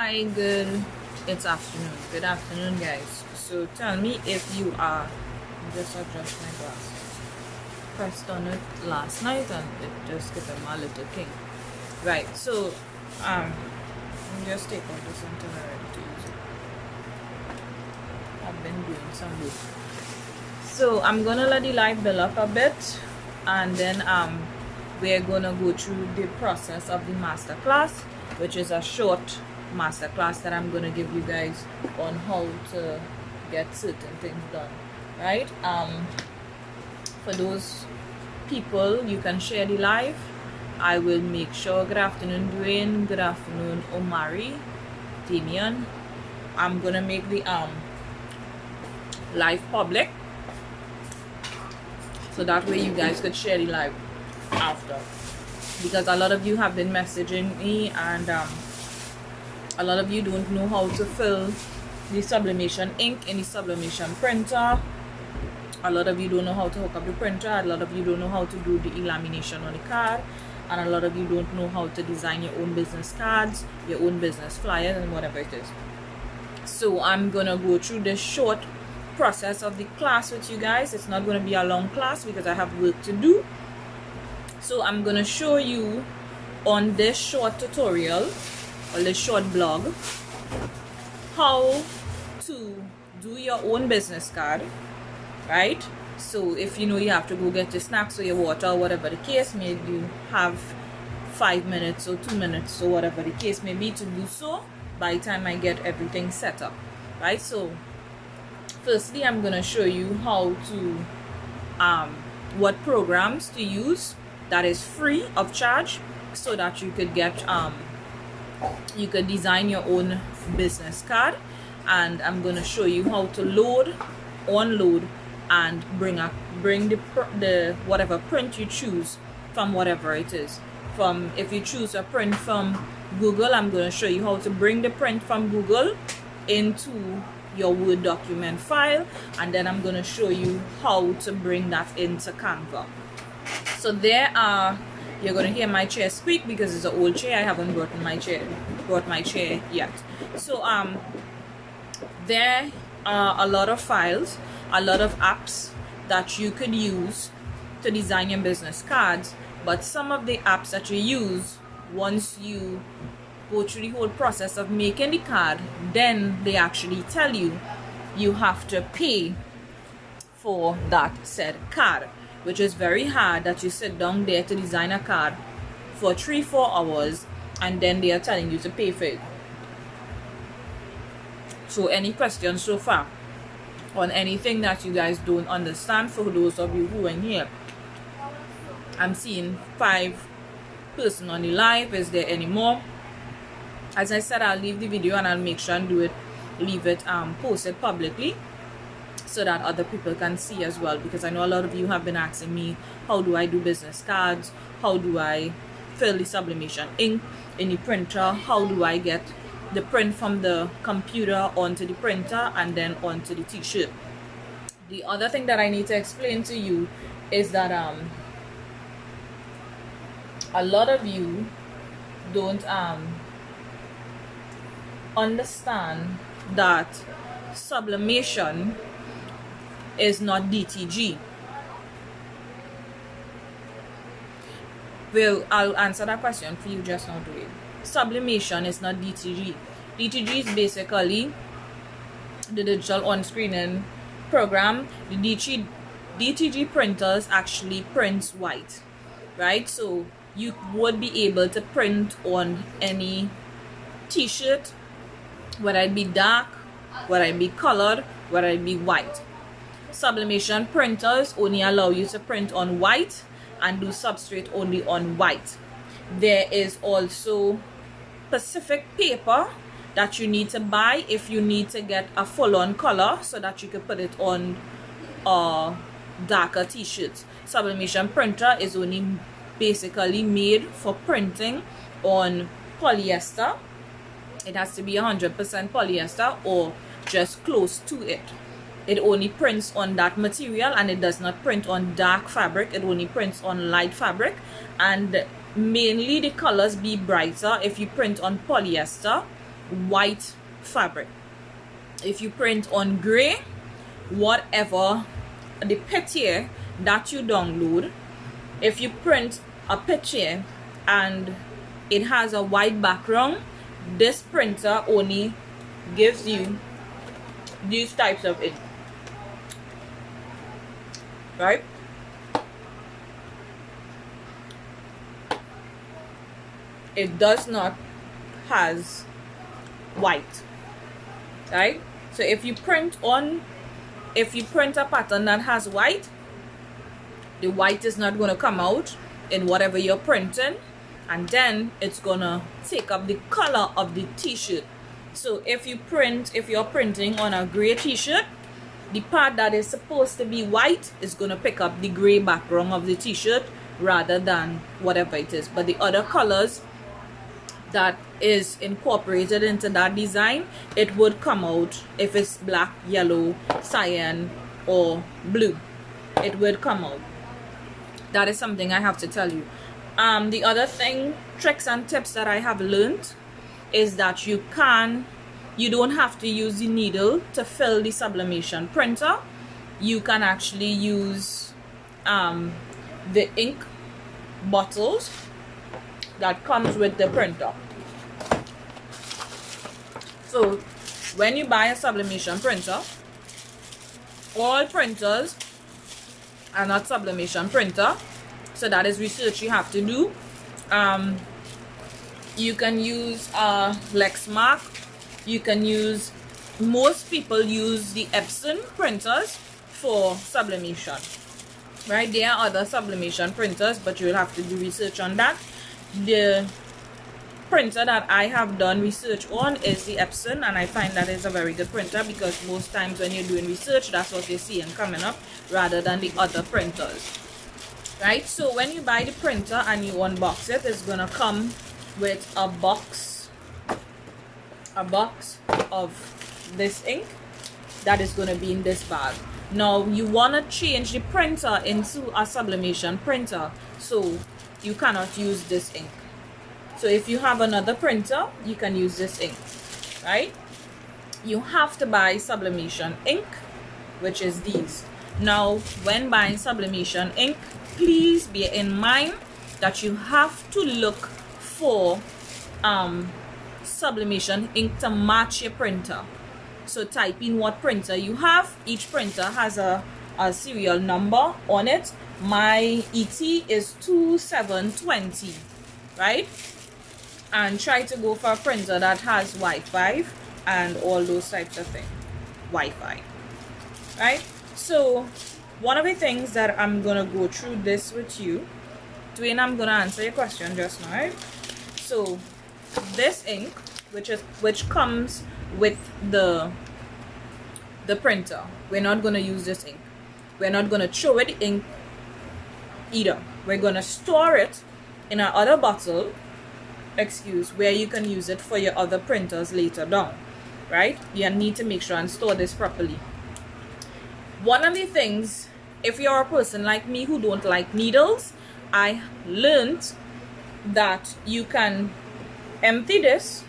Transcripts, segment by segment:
Hi, it's afternoon. Good afternoon, guys. So tell me if you are, just adjust my glasses. Pressed on it last night and it just gave him a little king. Right, so let me just take out this until I'm ready to use it. I've been doing some work. So I'm gonna let the light build up a bit, and then we're gonna go through the process of the master class, which is a short master class that I'm gonna give you guys on how to get certain things done, right? For those people, you can share the live. I will make sure. Good afternoon, Dwayne. Good afternoon, Omari, Damian. I'm gonna make the live public, so that way you guys could share the live after, because a lot of you have been messaging me, and a lot of you don't know how to fill the sublimation ink in the sublimation printer. A lot of you don't know how to hook up the printer. A lot of you don't know how to do the lamination on the card, and a lot of you don't know how to design your own business cards, your own business flyers, and whatever it is. So I'm gonna go through this short process of the class with you guys. It's not going to be a long class because I have work to do. So I'm going to show you on this short tutorial or this short blog how to do your own business card, right? So if you know you have to go get your snacks or your water or whatever the case may be, you have 5 minutes or 2 minutes or whatever the case may be to do so by the time I get everything set up, right? So firstly, I'm going to show you how to what programs to use that is free of charge, so that you could get you could design your own business card. And I'm going to show you how to load, unload, and bring the whatever print you choose from whatever it is. From if you choose a print from Google, I'm going to show you how to bring the print from Google into your Word document file, and then I'm going to show you how to bring that into Canva. So there are, you're going to hear my chair squeak because it's an old chair. I haven't brought my chair yet. So there are a lot of files, a lot of apps that you could use to design your business cards, but some of the apps that you use, once you go through the whole process of making the card, then they actually tell you you have to pay for that said card, which is very hard that you sit down there to design a card for 3-4 hours and then they are telling you to pay for it. So any questions so far on anything that you guys don't understand? For those of you who are in here, I'm seeing 5 person on the live. Is there any more? As I said, I'll leave the video and I'll make sure and leave it posted publicly so that other people can see as well, because I know a lot of you have been asking me, how do I do business cards? How do I fill the sublimation ink in the printer? How do I get the print from the computer onto the printer and then onto the t-shirt? The other thing that I need to explain to you is that a lot of you don't understand that sublimation is not DTG. Well, I'll answer that question for you just now today. Sublimation is not DTG. DTG is basically the digital on-screening program. The DTG printers actually prints white, right? So you would be able to print on any t-shirt, whether it be dark, whether it be colored, whether it be white. Sublimation printers only allow you to print on white and do substrate only on white. There is also specific paper that you need to buy if you need to get a full-on color, so that you can put it on darker t-shirts. Sublimation printer is only basically made for printing on polyester. It has to be 100% polyester or just close to it. It only prints on that material, and it does not print on dark fabric. It only prints on light fabric, and mainly the colors be brighter if you print on polyester white fabric. If you print on gray, whatever the picture that you download, if you print a picture and it has a white background, this printer only gives you these types of ink, right? It does not has white, right? So if you print a pattern that has white, the white is not going to come out in whatever you're printing, and then it's gonna take up the color of the t-shirt. So if you're printing on a gray t-shirt, the part that is supposed to be white is gonna pick up the gray background of the t-shirt rather than whatever it is. But the other colors that is incorporated into that design, it would come out. If it's black, yellow, cyan, or blue, it would come out. That is something I have to tell you. The other thing, tricks and tips that I have learned is that you don't have to use the needle to fill the sublimation printer. You can actually use the ink bottles that comes with the printer. So when you buy a sublimation printer, all printers are not sublimation printer, so that is research you have to do. You can use Lexmark. You can use, most people use the Epson printers for sublimation, right? There are other sublimation printers, but you'll have to do research on that. The printer that I have done research on is the Epson, and I find that is a very good printer, because most times when you're doing research, that's what you're seeing coming up rather than the other printers, right? So when you buy the printer and you unbox it, it's gonna come with a box of this ink that is going to be in this bag. Now you want to change the printer into a sublimation printer, so you cannot use this ink. So if you have another printer, you can use this ink, right? You have to buy sublimation ink, which is these. Now when buying sublimation ink, please bear in mind that you have to look for sublimation ink to match your printer. So type in what printer you have. Each printer has a serial number on it. My ET is 2720, right? And try to go for a printer that has Wi-Fi and all those types of things. Wi-Fi, right? So one of the things that I'm gonna go through this with you, Dwayne, I'm gonna answer your question just now, right? So this ink, which comes with the printer, we're not going to use this ink. We're not going to throw away the ink either. We're going to store it in our other bottle, where you can use it for your other printers later down, right? You need to make sure and store this properly. One of the things, if you're a person like me who don't like needles, I learned that you can empty this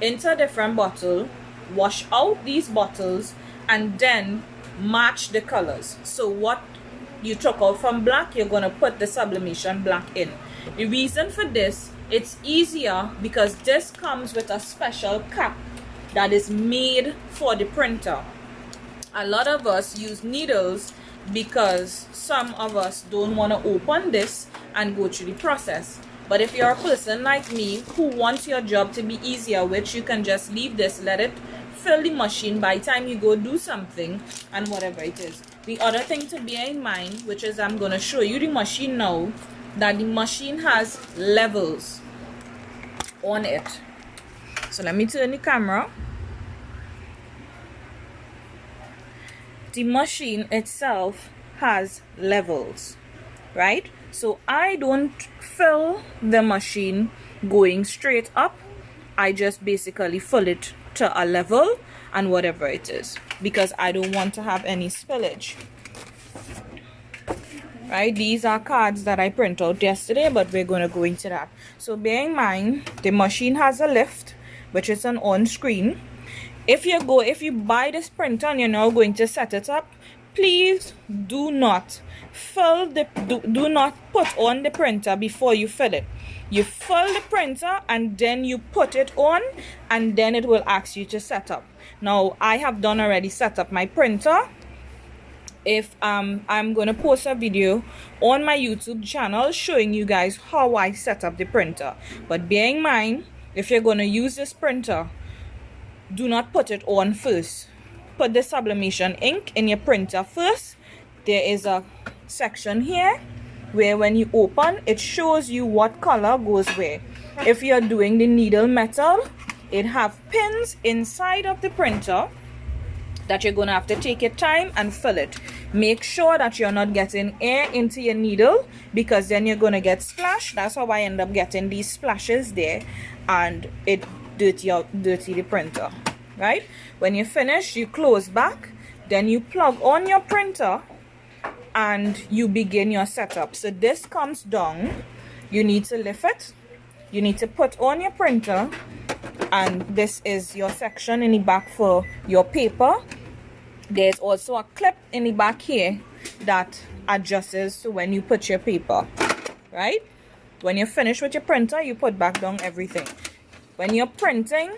into a different bottle, wash out these bottles, and then match the colors. So what you took out from black, you're going to put the sublimation black in. The reason for this, it's easier because this comes with a special cap that is made for the printer. A lot of us use needles because some of us don't want to open this and go through the process. But if you're a person like me who wants your job to be easier, which you can just leave this, let it fill the machine by the time you go do something and whatever it is. The other thing to bear in mind, which is I'm going to show you the machine now, that the machine has levels on it. So let me turn the camera. The machine itself has levels, right? So I don't fill the machine going straight up. I just basically fill it to a level and whatever it is, because I don't want to have any spillage, right? These are cards that I print out yesterday, but we're going to go into that. So bear in mind, the machine has a lift which is an on screen. If you buy this printer and you're now going to set it up, please do not do not put on the printer before you fill it. You fill the printer and then you put it on, and then it will ask you to set up. Now I have done already set up my printer. If I'm going to post a video on my YouTube channel showing you guys how I set up the printer. But bear in mind, if you're going to use this printer, do not put it on first. Put the sublimation ink in your printer first. There is a section here where when you open, it shows you what color goes where. If you're doing the needle metal, it have pins inside of the printer that you're gonna have to take your time and fill it. Make sure that you're not getting air into your needle, because then you're gonna get splash. That's how I end up getting these splashes there, and it dirty the printer, right? When you finish, you close back, then you plug on your printer and you begin your setup. So this comes down, you need to lift it, you need to put on your printer, and this is your section in the back for your paper. There's also a clip in the back here that adjusts to when you put your paper, right? When you're finished with your printer, you put back down everything. When you're printing,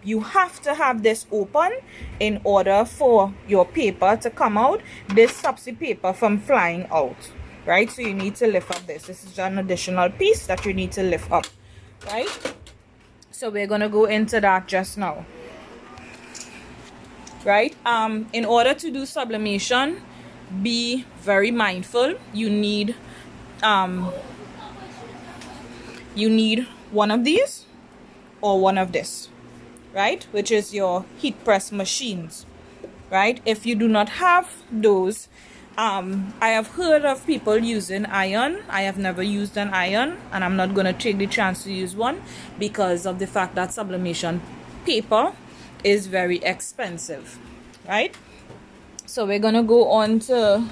you have to have this open in order for your paper to come out. This stops the paper from flying out, right? So you need to lift up this. This is an additional piece that you need to lift up, right? So we're gonna go into that just now, right? In order to do sublimation, be very mindful. You need one of these or one of this, right? Which is your heat press machines, right? If you do not have those, I have heard of people using iron. I have never used an iron, and I'm not going to take the chance to use one because of the fact that sublimation paper is very expensive, right? So we're going to go on to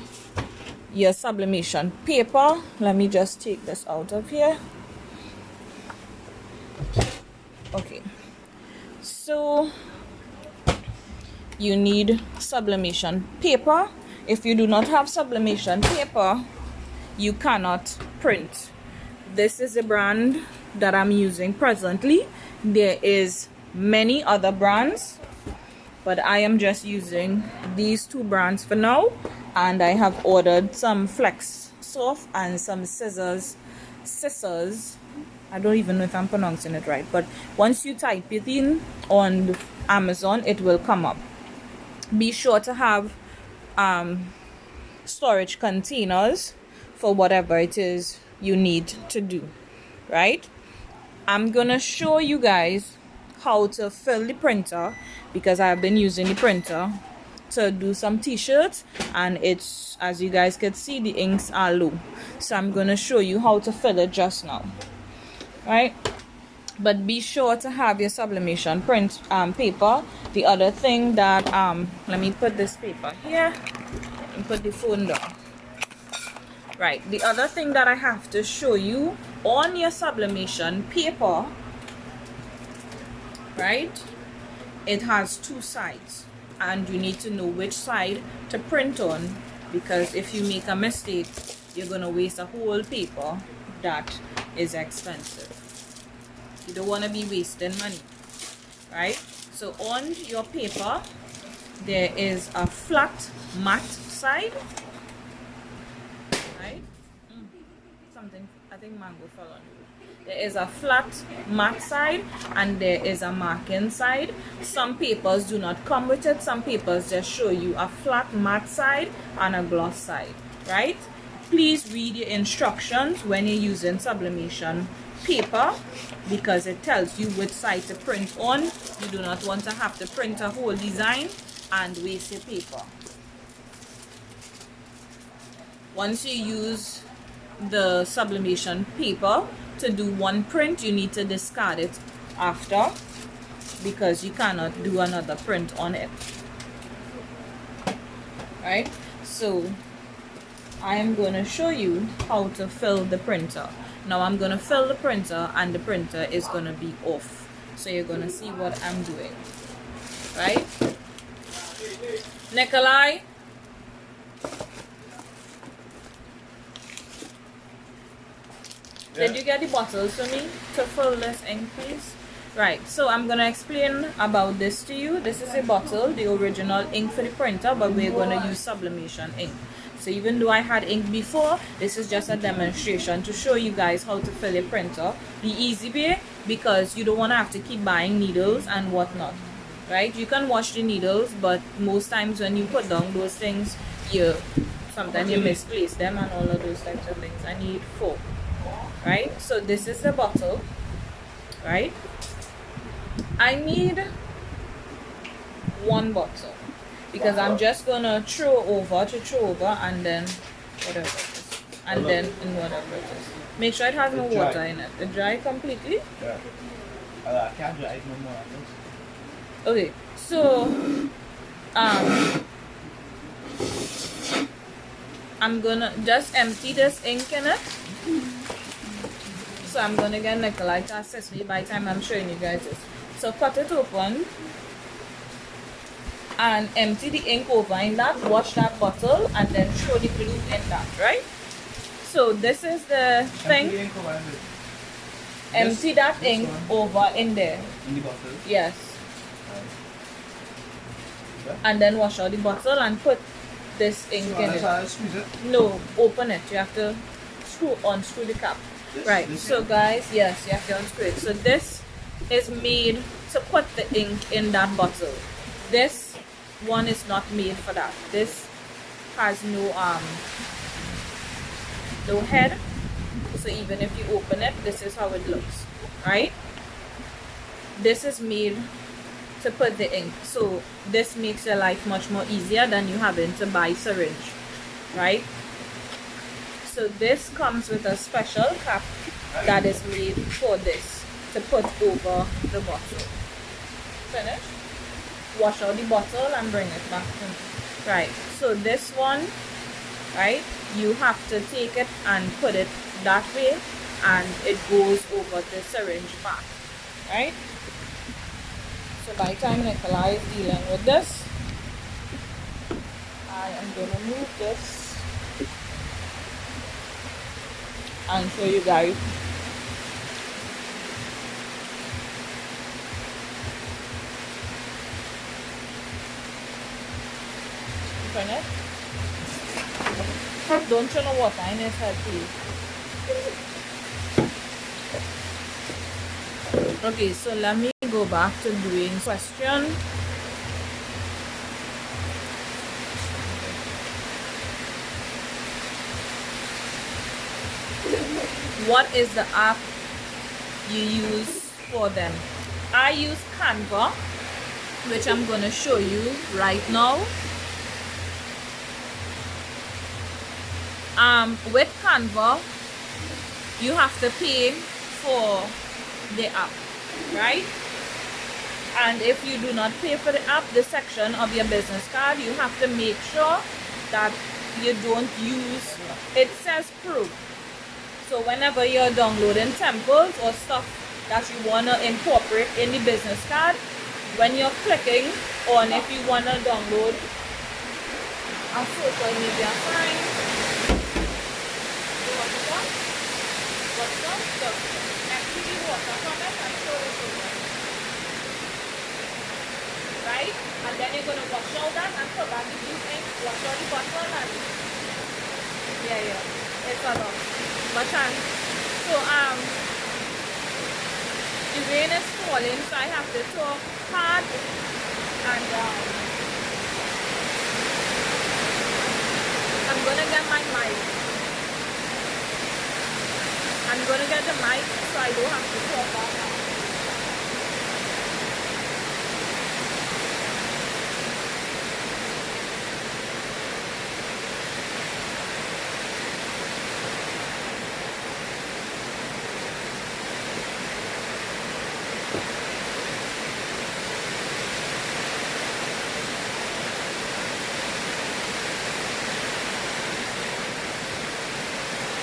your sublimation paper. Let me just take this out of here. Okay, so you need sublimation paper. If you do not have sublimation paper, you cannot print. This is a brand that I'm using presently. There is many other brands, but I am just using these two brands for now, and I have ordered some Flex Soft and some scissors. I don't even know if I'm pronouncing it right, but once you type it in on Amazon, it will come up. Be sure to have storage containers for whatever it is you need to do, right? I'm gonna show you guys how to fill the printer, because I've been using the printer to do some t-shirts, and it's, as you guys can see, the inks are low. So I'm gonna show you how to fill it just now, right? But be sure to have your sublimation print paper. The other thing that let me put this paper here and put the phone down. Right, the other thing that I have to show you on your sublimation paper, right, it has two sides, and you need to know which side to print on, because if you make a mistake, you're gonna waste a whole paper that is expensive. You don't want to be wasting money, right? So on your paper, there is a flat matte side, right? Something, I think mango fell on you. There is a flat matte side, and there is a marking side. Some papers do not come with it. Some papers just show you a flat matte side and a gloss side, right? Please read your instructions when you're using sublimation paper, because it tells you which side to print on. You do not want to have to print a whole design and waste your paper. Once you use the sublimation paper to do one print, you need to discard it after, because you cannot do another print on it, right? So I am going to show you how to fill the printer. Now I'm going to fill the printer, and the printer is going to be off. so you're gonna see what I'm doing, right? Nikolai, did you get the bottles for me to fill this ink, please? Right, so I'm gonna explain about this to you. This is a bottle, the original ink for the printer, but we're gonna use sublimation ink. So even though I had ink before, this is just a demonstration to show you guys how to fill a printer the easy way, because you don't want to have to keep buying needles and whatnot, right? You can wash the needles, but most times when you put down those things, sometimes you misplace them and all of those types of things. I need 4, right? So this is the bottle, right? I need 1 bottle, because I'm just gonna throw over and then whatever it is, and then in whatever it is. Make sure it has no water in it. It dry completely? Yeah. I can't dry it no more. Okay, so I'm gonna just empty this ink in it. So I'm gonna get Nikolai to assist me by the time I'm showing you guys this. So cut it open and empty the ink over in that, wash that bottle, and then throw the glue in that, right? So this is the thing. Empty that ink over in there. In the bottle? Yes. And then wash out the bottle and put this ink in it. Squeeze it? No, open it. You have to unscrew the cap. Right, so guys, yes, you have to unscrew it. So this is made to put the ink in that bottle. This one is not made for that. This has no head, so even if you open it, this is how it looks, right? This is made to put the ink, so this makes your life much more easier than you having to buy syringe, right? So this comes with a special cap that is made for this, to put over the bottle. Finish. Wash out the bottle and bring it back to me. Right, so this one, right, you have to take it and put it that way, and it goes over the syringe back, right? So by the time Nikolai is dealing with this, I am going to move this and show you guys. Open it. Don't throw no water in his head, please. Okay, so let me go back to doing question. What is the app you use for them? I use Canva, which I'm going to show you right now. With Canva, you have to pay for the app, right? And if you do not pay for the app, the section of your business card, you have to make sure that you don't use, it says Pro. So whenever you're downloading temples or stuff that you want to incorporate in the business card, when you're clicking on if you want to download a social media sign, what's up? So actually water from it and throw it over. Right? And then you're going to wash all that and put back the blue ink, wash all the bottle and yeah, it's a lot. But so the rain is falling, so I have to talk hard and I'm gonna get my mic. I'm gonna get the mic so I don't have to talk that loud.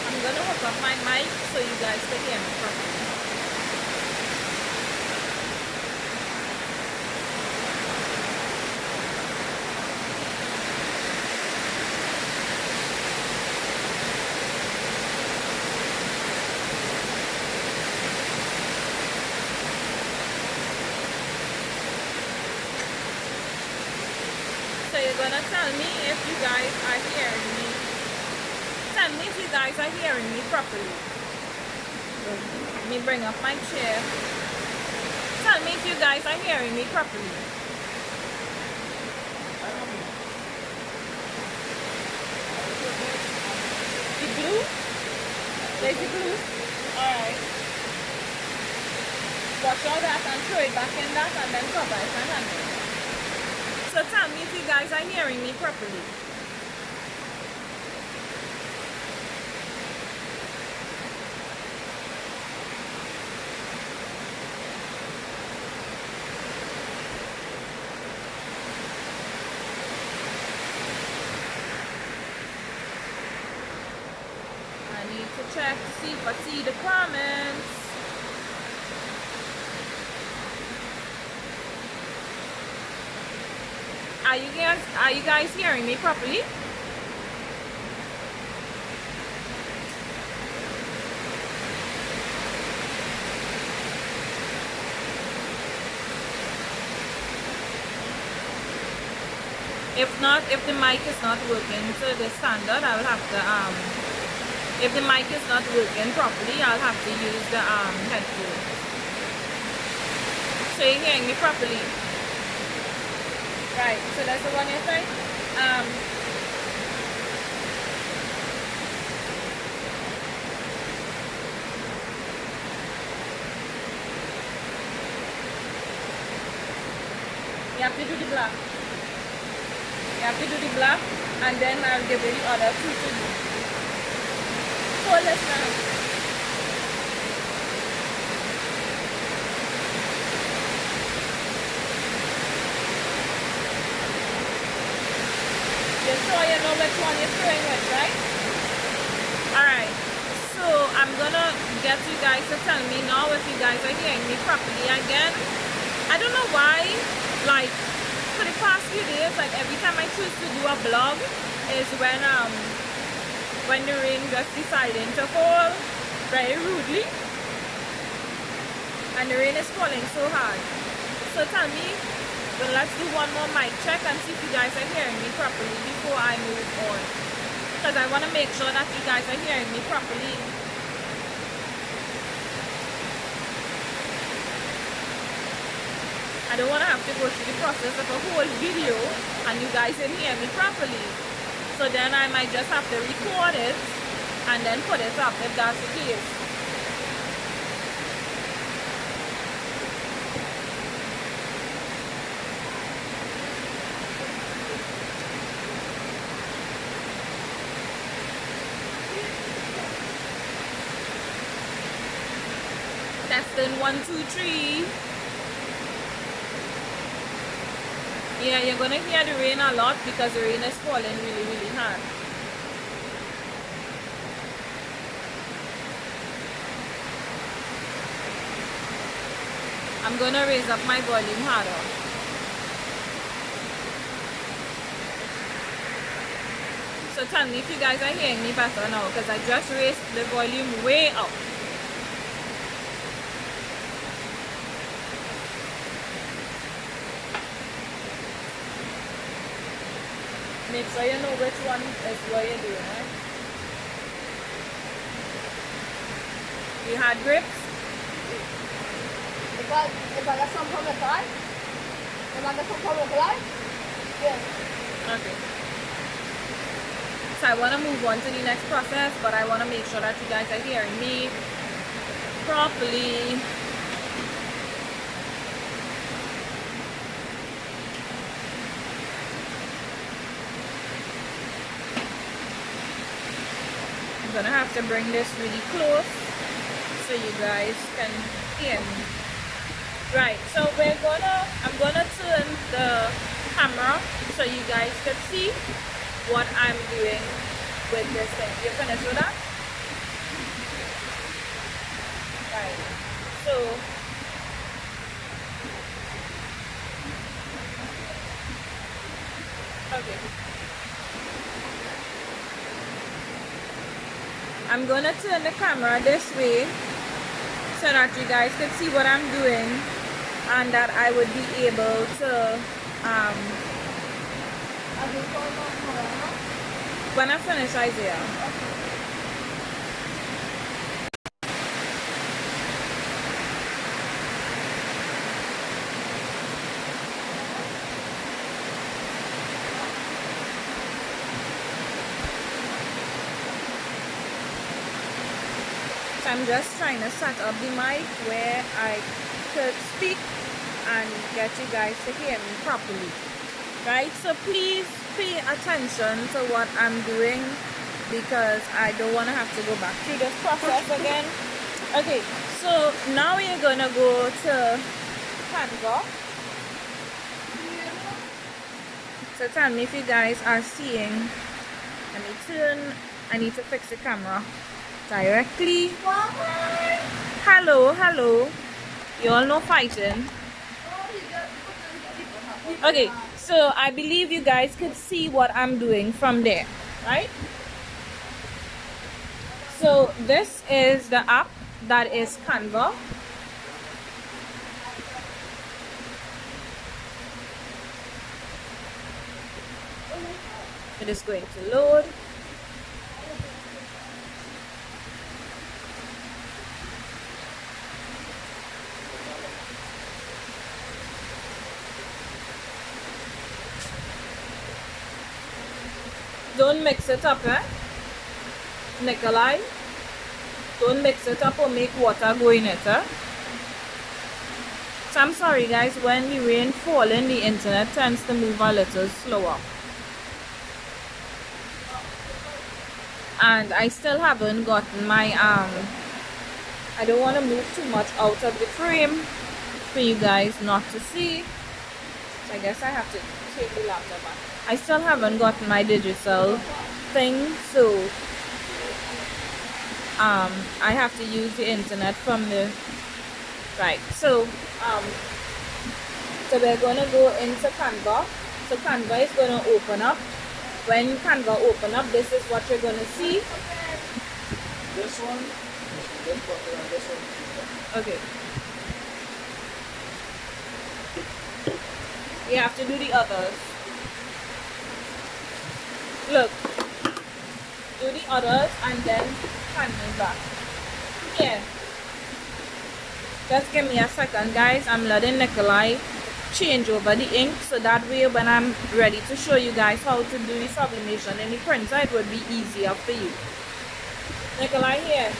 I'm gonna hook up my mic so you guys can hear me properly. gonna tell me if you guys are hearing me. Tell me if you guys are hearing me properly. Let me bring up my chair. Tell me if you guys are hearing me properly. The glue? There's the glue? Alright. Wash all that and throw it back in that and then cover it and hang it. So tell me if you guys are hearing me properly. Check to see if I see the comments. Are you guys hearing me properly? If not, if the mic is not working to the standard, I will have to if the mic is not working properly, I'll have to use the headphones. So you're hearing me properly? Right, so that's the one you're saying? You have to do the black. You have to do the black, and then I'll give you the other two to do. Hold this now. You're sure you know which one you're throwing with, right? Alright, so I'm gonna get you guys to tell me now if you guys are hearing me properly again. I don't know why, like, for the past few days, like every time I choose to do a vlog is when the rain just decided to fall very rudely, and the rain is falling so hard. So tell me, well, let's do one more mic check and see if you guys are hearing me properly before I move on, because I want to make sure that you guys are hearing me properly. I don't want to have to go through the process of a whole video and you guys didn't hear me properly. So then I might just have to record it and then put it up if that's the case. Testing 1, 2, 3. Yeah, you're gonna hear the rain a lot because the rain is falling really, really hard. I'm gonna raise up my volume harder. So tell me if you guys are hearing me better now, because I just raised the volume way up. Make sure you know which one is what you're doing, right? You had grips? If I got some from the car, if I got some from the car, yeah. Okay. So I want to move on to the next process, but I want to make sure that you guys are hearing me properly. I'm gonna have to bring this really close so you guys can hear me. Right, so I'm gonna turn the camera so you guys can see what I'm doing with this thing. You finished with that? Right, so okay. I'm gonna turn the camera this way so that you guys can see what I'm doing and that I would be able to When I finish Isaiah. So I'm just trying to set up the mic where I could speak and get you guys to hear me properly. Right? So please pay attention to what I'm doing because I don't want to have to go back through this process again. Okay, so now we're gonna go to Canva. So tell me if you guys are seeing. Let me turn. I need to fix the camera directly. Hello, hello. You all know fighting. Okay, so I believe you guys could see what I'm doing from there, right? So this is the app that is Canva. It is going to load. Don't mix it up, eh? Nikolai. Don't mix it up or make water go in it, eh? So I'm sorry guys, when the rain falls, the internet tends to move a little slower. And I still haven't gotten my I don't want to move too much out of the frame for you guys not to see. So I guess I have to take the laptop back. I still haven't gotten my digital thing, so I have to use the internet from the right. So so we're gonna go into Canva. So Canva is gonna open up. When Canva open up, this is what you're gonna see. This one, this button, and this one. Okay. You have to do the others. Look. Do the others and then Canva back. Yeah. Just give me a second, guys. I'm letting Nikolai change over the ink so that way when I'm ready to show you guys how to do the sublimation in the printer, it would be easier for you. Nikolai, here.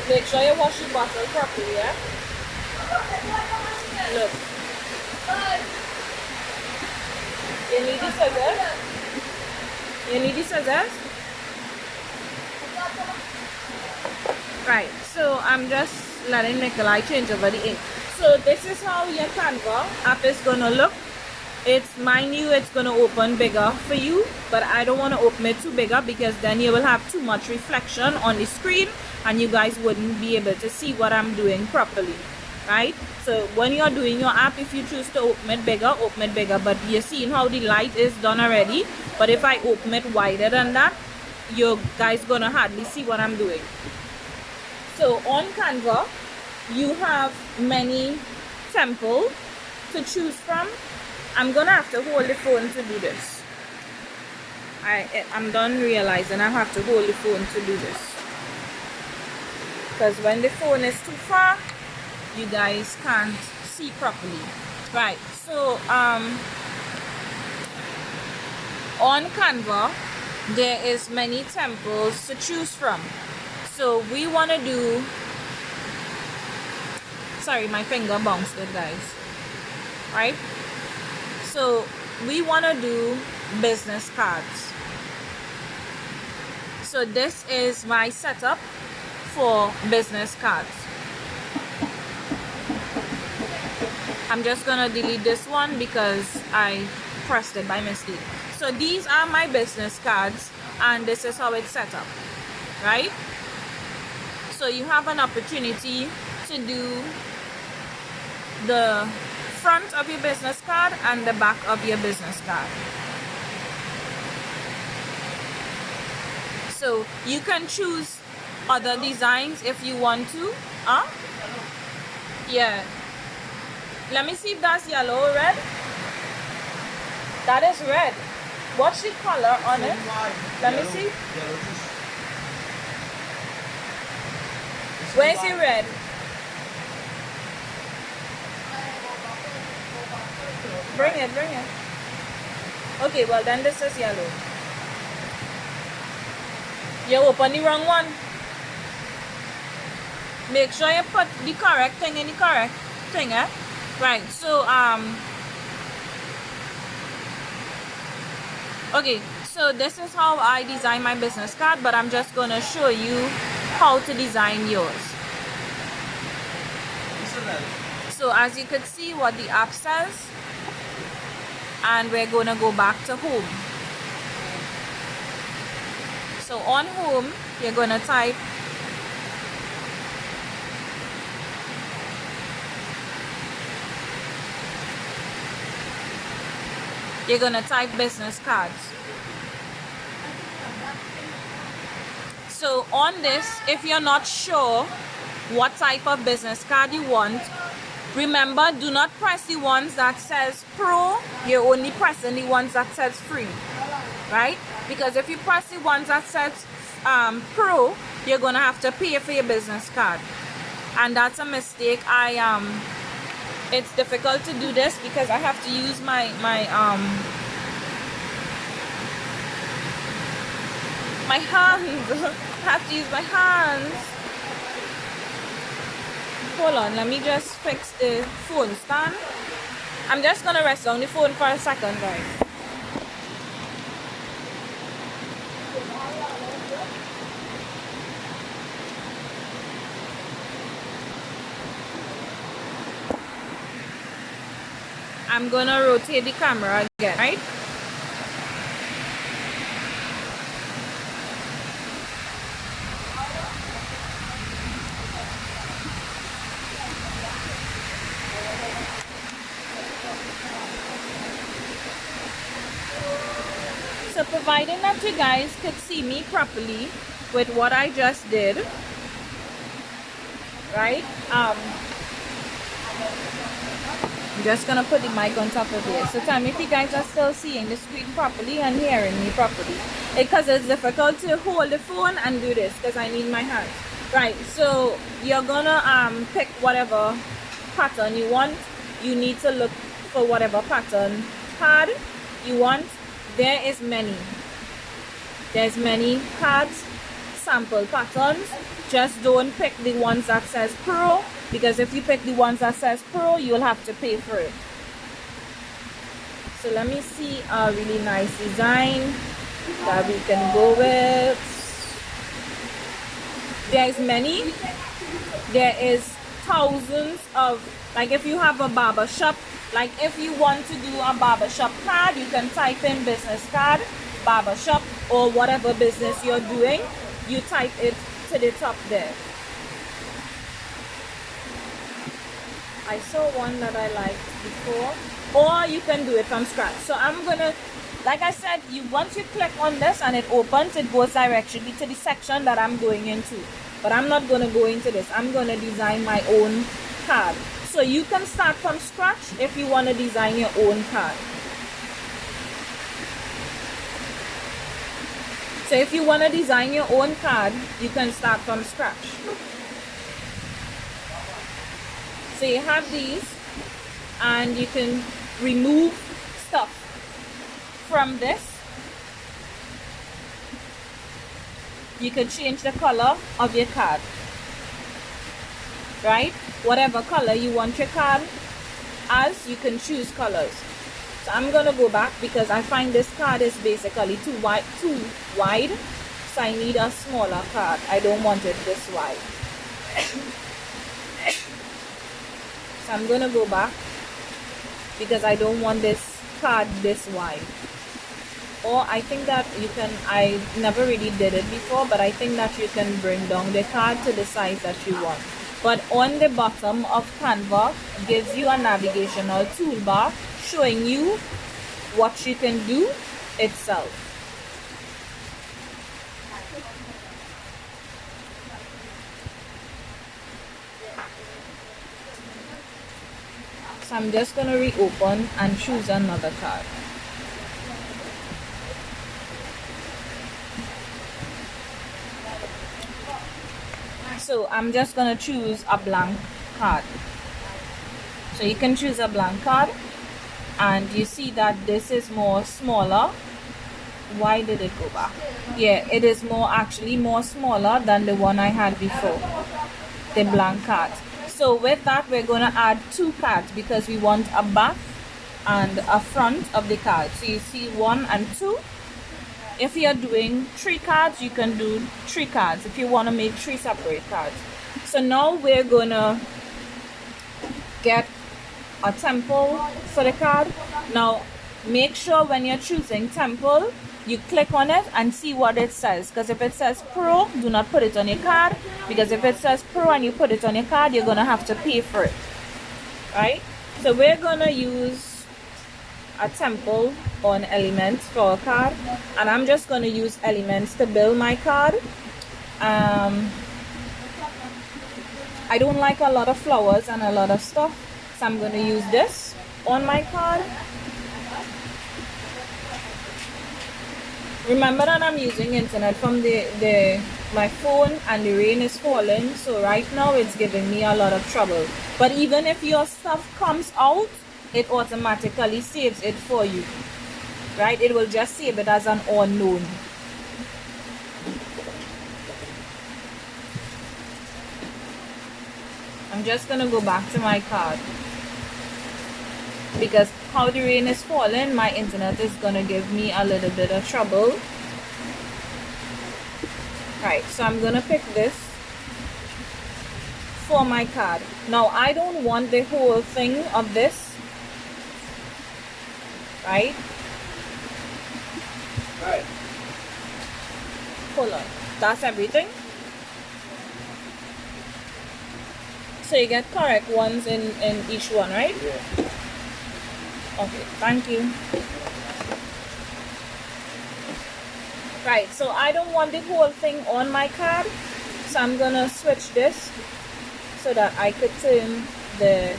Make sure you wash the bottle properly, yeah? Look. You need the scissors? You need the scissors? Right, so I'm just letting Nikolai change over the ink. So this is how your Canva app is gonna look. It's mind you, it's gonna open bigger for you, but I don't want to open it too bigger because then you will have too much reflection on the screen and you guys wouldn't be able to see what I'm doing properly, right? So when you're doing your app, if you choose to open it bigger, but you're seeing how the light is done already. But if I open it wider than that, you guys gonna hardly see what I'm doing. So on Canva, you have many templates to choose from. I'm gonna have to hold the phone to do this. I'm done realizing I have to hold the phone to do this. Because when the phone is too far, you guys can't see properly. Right, so on Canva, there is many templates to choose from. So we want to do, sorry, my finger bounced it, guys. Right? So we want to do business cards. So this is my setup for business cards. I'm just gonna delete this one because I pressed it by mistake. So these are my business cards and this is how it's set up, right? So you have an opportunity to do the front of your business card and the back of your business card. So you can choose other designs if you want to. Yeah. Let me see if that's yellow or red. That is red. What's the color on it? Let me see. Where's the red? Bring it, bring it. Okay, well then this is yellow. You open the wrong one. Make sure you put the correct thing in the correct thing, eh? Right, so okay, so this is how I design my business card, but I'm just gonna show you how to design yours. So as you could see what the app says, and we're gonna go back to home. So on home, you're gonna type business cards. So on this, if you're not sure what type of business card you want, remember, do not press the ones that says pro. You're only pressing the ones that says free, right? Because if you press the ones that says pro, you're gonna have to pay for your business card, and that's a mistake. It's difficult to do this because I have to use my hands. I have to use my hands. Hold on, let me just fix the phone stand. I'm just gonna rest on the phone for a second, guys. I'm gonna rotate the camera again, right? So providing that you guys could see me properly with what I just did, right? I'm just gonna put the mic on top of here. So tell me if you guys are still seeing the screen properly and hearing me properly. Because it's difficult to hold the phone and do this because I need my hands. Right, so you're gonna pick whatever pattern you want. You need to look for whatever pattern card you want. There's many cards, sample patterns. Just don't pick the ones that says pro, because if you pick the ones that says pro, you'll have to pay for it. So let me see a really nice design that we can go with. There is thousands of, like if you have a barber shop, like if you want to do a barber shop card, you can type in business card, barber shop, or whatever business you're doing, you type it to the top there. I saw one that I liked before, or you can do it from scratch. So I'm gonna, like I said, once you click on this and it opens, it goes directly to the section that I'm going into. But I'm not gonna go into this. I'm gonna design my own card. So you can start from scratch if you want to design your own card. So if you want to design your own card, you can start from scratch. So you have these, and you can remove stuff from this. You can change the color of your card, right? Whatever color you want your card as, you can choose colors. So I'm gonna go back because I find this card is basically too wide, so I need a smaller card. I don't want it this wide. So I'm gonna go back because I don't want this card this wide. Or I think that you can, I never really did it before, but I think that you can bring down the card to the size that you want. But on the bottom of Canva gives you a navigational toolbar showing you what you can do itself. So I'm just going to reopen and choose another card. So I'm just gonna choose a blank card. So you can choose a blank card, and you see that this is more smaller. Why did it go back? Yeah, it is actually more smaller than the one I had before, the blank card. So with that, we're gonna add 2 cards because we want a back and a front of the card. So you see 1 and 2. If you're doing 3 cards, you can do 3 cards if you want to make 3 separate cards. So now we're gonna get a temple for the card. Now make sure when you're choosing temple, you click on it and see what it says, because if it says pro, do not put it on your card, because if it says pro and you put it on your card, you're gonna have to pay for it, right? So we're gonna use a temple on elements for a card, and I'm just gonna use elements to build my card. I don't like a lot of flowers and a lot of stuff, so I'm gonna use this on my card. Remember that I'm using internet from my phone, and the rain is falling, so right now it's giving me a lot of trouble. But even if your stuff comes out, it automatically saves it for you, right? It will just save it as an unknown. I'm just gonna go back to my card, because how the rain is falling, my internet is gonna give me a little bit of trouble. Right, so I'm gonna pick this for my card. Now I don't want the whole thing of this, right? Right. Hold on, that's everything. So you get correct ones in each one, right? Yeah. Okay, thank you. Right, so I don't want the whole thing on my card, so I'm gonna switch this so that I could turn to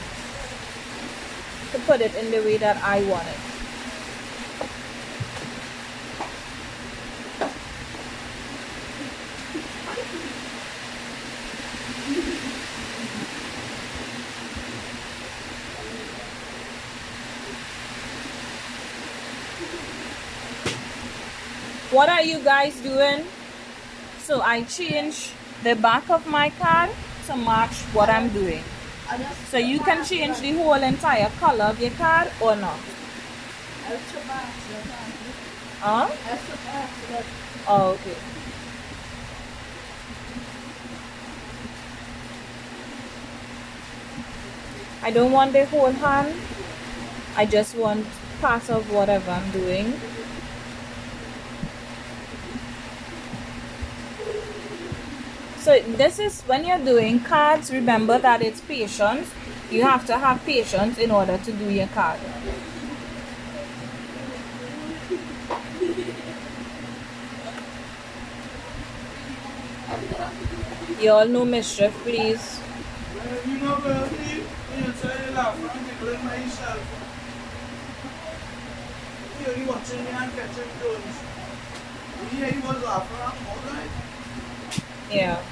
put it in the way that I want it. What are you guys doing? So I change the back of my card to match what I'm doing. So you can change the whole entire color of your card or not. Huh? Oh, okay. I don't want the whole hand. I just want part of whatever I'm doing. So this is when you're doing cards, remember that it's patience. You have to have patience in order to do your card. You all know mischief, please. You know, you inside the laugh, I'm tickling myself. You watching me and catching drones. Yeah, you was laughing all night. Yeah.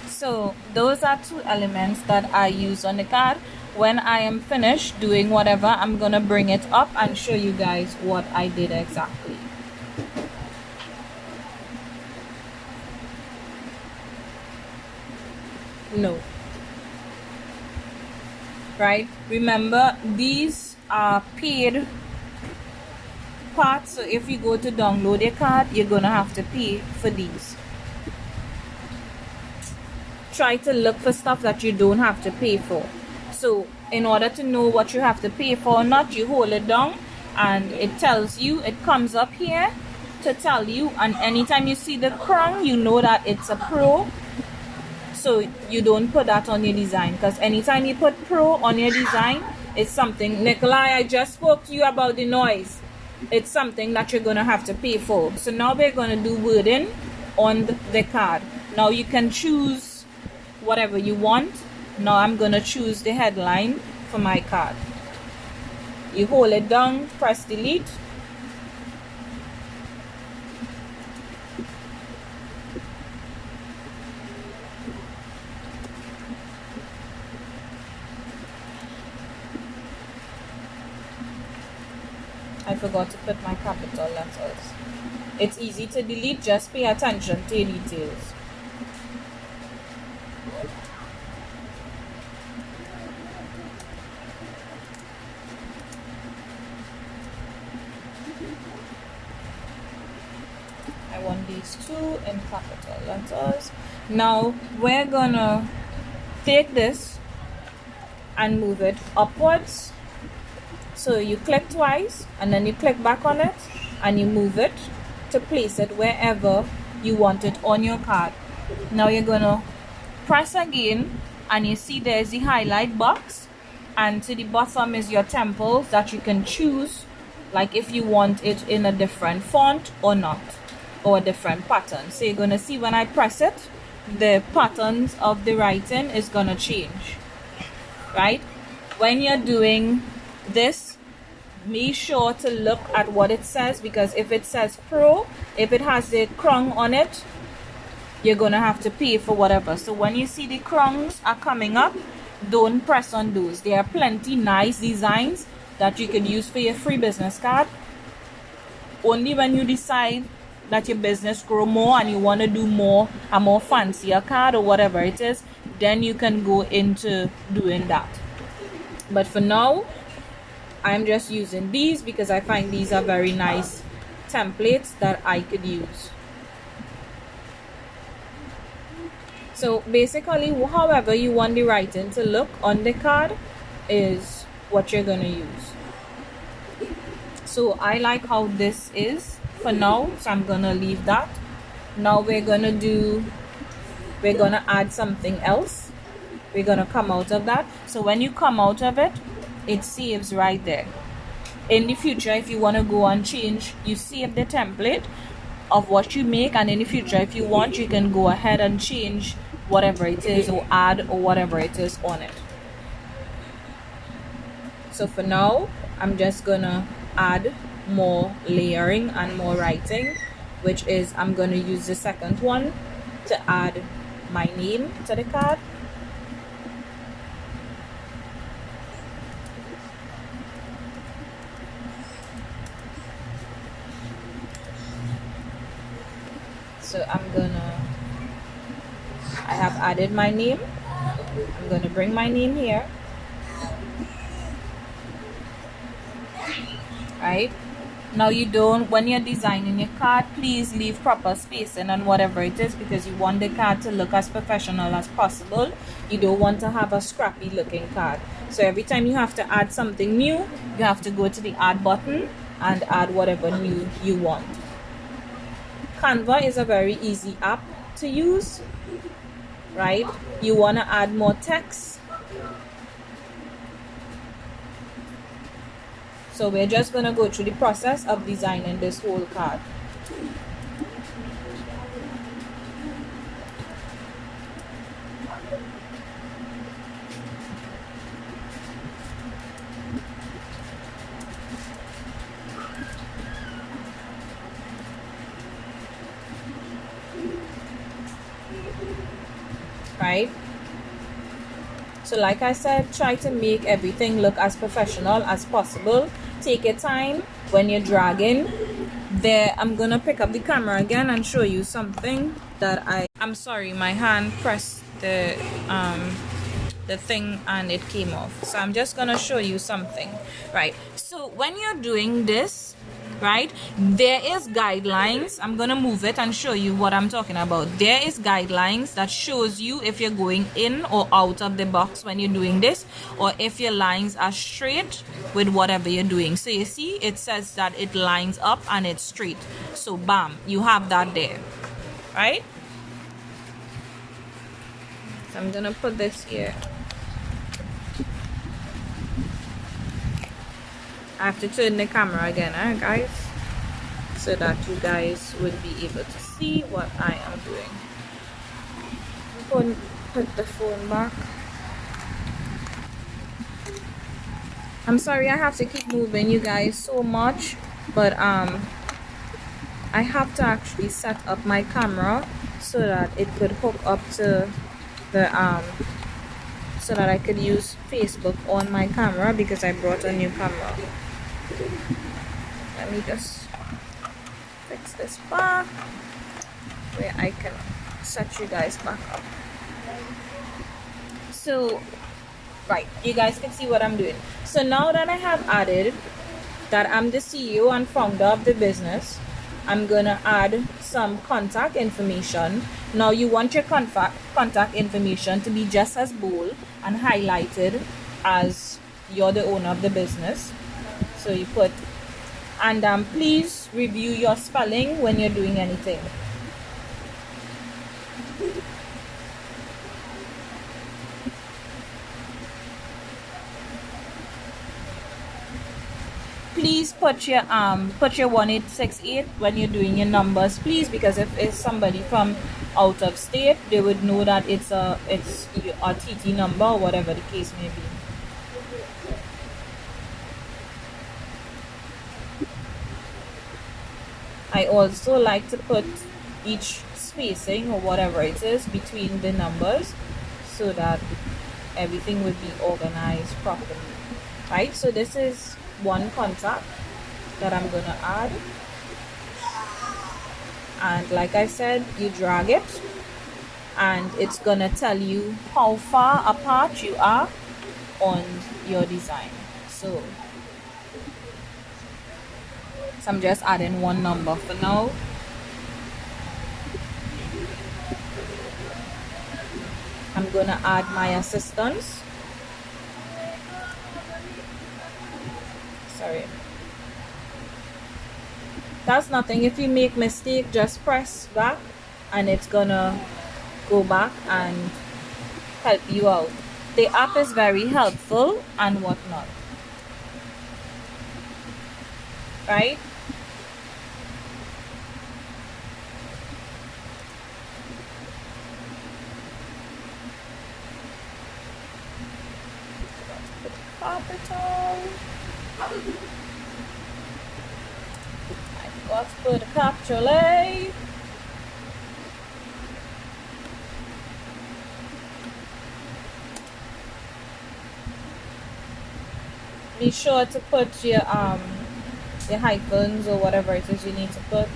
So those are 2 elements that I use on the card. When I am finished doing whatever, I'm gonna bring it up and show you guys what I did exactly. No. Right, remember these are paid parts, so if you go to download your card, you're gonna have to pay for these. Try to look for stuff that you don't have to pay for. So in order to know what you have to pay for or not, you hold it down and it tells you, it comes up here to tell you, and anytime you see the crown, you know that it's a pro. So you don't put that on your design, because anytime you put pro on your design, it's something, Nikolai, I just spoke to you about the noise. It's something that you're going to have to pay for. So now we're going to do wording on the card. Now you can choose whatever you want. Now I'm gonna choose the headline for my card. You hold it down, press delete. I forgot to put my capital letters. It's easy to delete, just pay attention to your details. I want these two in capital letters. Now we're gonna take this and move it upwards. So you click twice and then you click back on it and you move it to place it wherever you want it on your card. Now you're gonna press again and you see there's the highlight box, and to the bottom is your temples that you can choose, like if you want it in a different font or not, or a different pattern. So you're gonna see when I press it, the patterns of the writing is gonna change, right? When you're doing this, make sure to look at what it says, because if it says pro, if it has the crown on it, you're gonna have to pay for whatever. So when you see the crowns are coming up, don't press on those. There are plenty nice designs that you can use for your free business card. Only when you decide that your business grow more and you want to do a more fancier card or whatever it is, then you can go into doing that. But for now, I'm just using these because I find these are very nice templates that I could use. So basically, however you want the writing to look on the card is what you're gonna use. So I like how this is for now, so I'm gonna leave that. Now we're gonna add something else. We're gonna come out of that. So when you come out of it, it saves right there. In the future, if you want to go and change, you save the template of what you make, and in the future, if you want, you can go ahead and change whatever it is or add or whatever it is on it. So for now, I'm just gonna add more layering and more writing, which is I'm gonna use the second one to add my name to the card. So I have added my name. I'm gonna bring my name here. Right? Now when you're designing your card, please leave proper spacing on whatever it is, because you want the card to look as professional as possible. You don't want to have a scrappy looking card. So every time you have to add something new, you have to go to the add button and add whatever new you want. Canva is a very easy app to use, right? You want to add more text. So we're just going to go through the process of designing this whole card. Right? So like I said, try to make everything look as professional as possible. Take your time when you're dragging. There, I'm gonna pick up the camera again and show you something that I'm sorry, my hand pressed the thing and it came off. So I'm just gonna show you something, right? So when you're doing this, right, there is guidelines. I'm gonna move it and show you what I'm talking about. There is guidelines that shows you if you're going in or out of the box when you're doing this, or if your lines are straight with whatever you're doing. So you see, it says that it lines up and it's straight. So bam, you have that there, right? So I'm gonna put this here. I have to turn the camera again, guys, so that you guys would be able to see what I am doing. I'm going to put the phone back. I'm sorry I have to keep moving you guys so much, but I have to actually set up my camera so that it could hook up to the so that I could use Facebook on my camera because I brought a new camera. Let me just fix this back where I can set you guys back up. So right, you guys can see what I'm doing. So now that I have added that I'm the CEO and founder of the business, I'm gonna add some contact information. Now you want your contact information to be just as bold and highlighted as you're the owner of the business. So you put, and please review your spelling when you're doing anything. Please put your 1868 when you're doing your numbers, please, because if it's somebody from out of state, they would know that it's a TT number or whatever the case may be. I also like to put each spacing or whatever it is between the numbers so that everything would be organized properly. Right, so this is one contact that I'm gonna add, and like I said, you drag it and it's gonna tell you how far apart you are on your design. So I'm just adding one number for now. I'm gonna add my assistants. Sorry, that's nothing. If you make mistake, just press back and it's gonna go back and help you out. The app is very helpful and whatnot, right? Capital. I've got to put a capital A. Be sure to put your hyphens or whatever it is you need to put.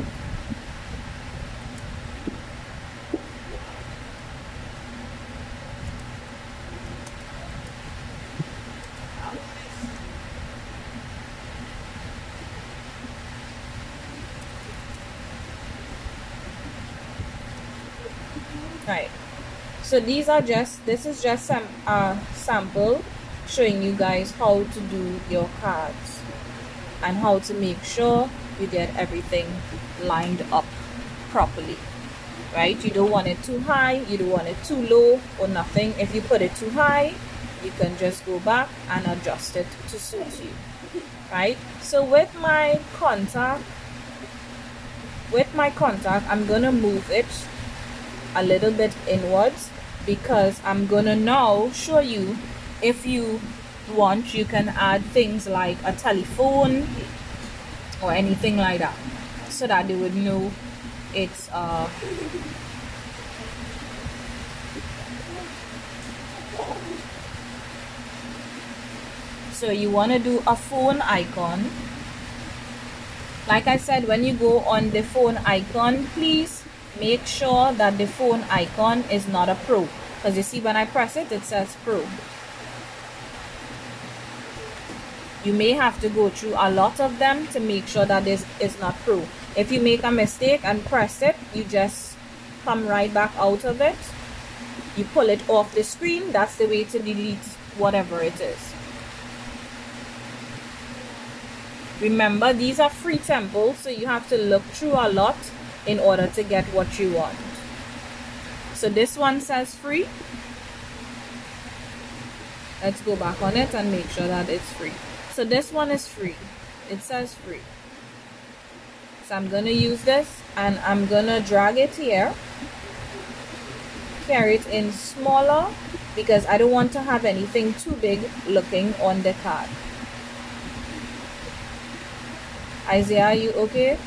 Right, so this is just some sample showing you guys how to do your cards and how to make sure you get everything lined up properly, right? You don't want it too high, you don't want it too low or nothing. If you put it too high, you can just go back and adjust it to suit you, right? So with my contact, I'm gonna move it a little bit inwards because I'm gonna now show you, if you want, you can add things like a telephone or anything like that so that they would know it's so you want to do a phone icon. Like I said, when you go on the phone icon, please make sure that the phone icon is not a pro, because you see when I press it, it says pro. You may have to go through a lot of them to make sure that this is not pro. If you make a mistake and press it, you just come right back out of it. You pull it off the screen. That's the way to delete whatever it is. Remember, these are free temples, so you have to look through a lot in order to get what you want. So this one says free. Let's go back on it and make sure that it's free. So this one is free. It says free. So I'm going to use this and I'm going to drag it here. Carry it in smaller because I don't want to have anything too big looking on the card. Isaiah, are you okay?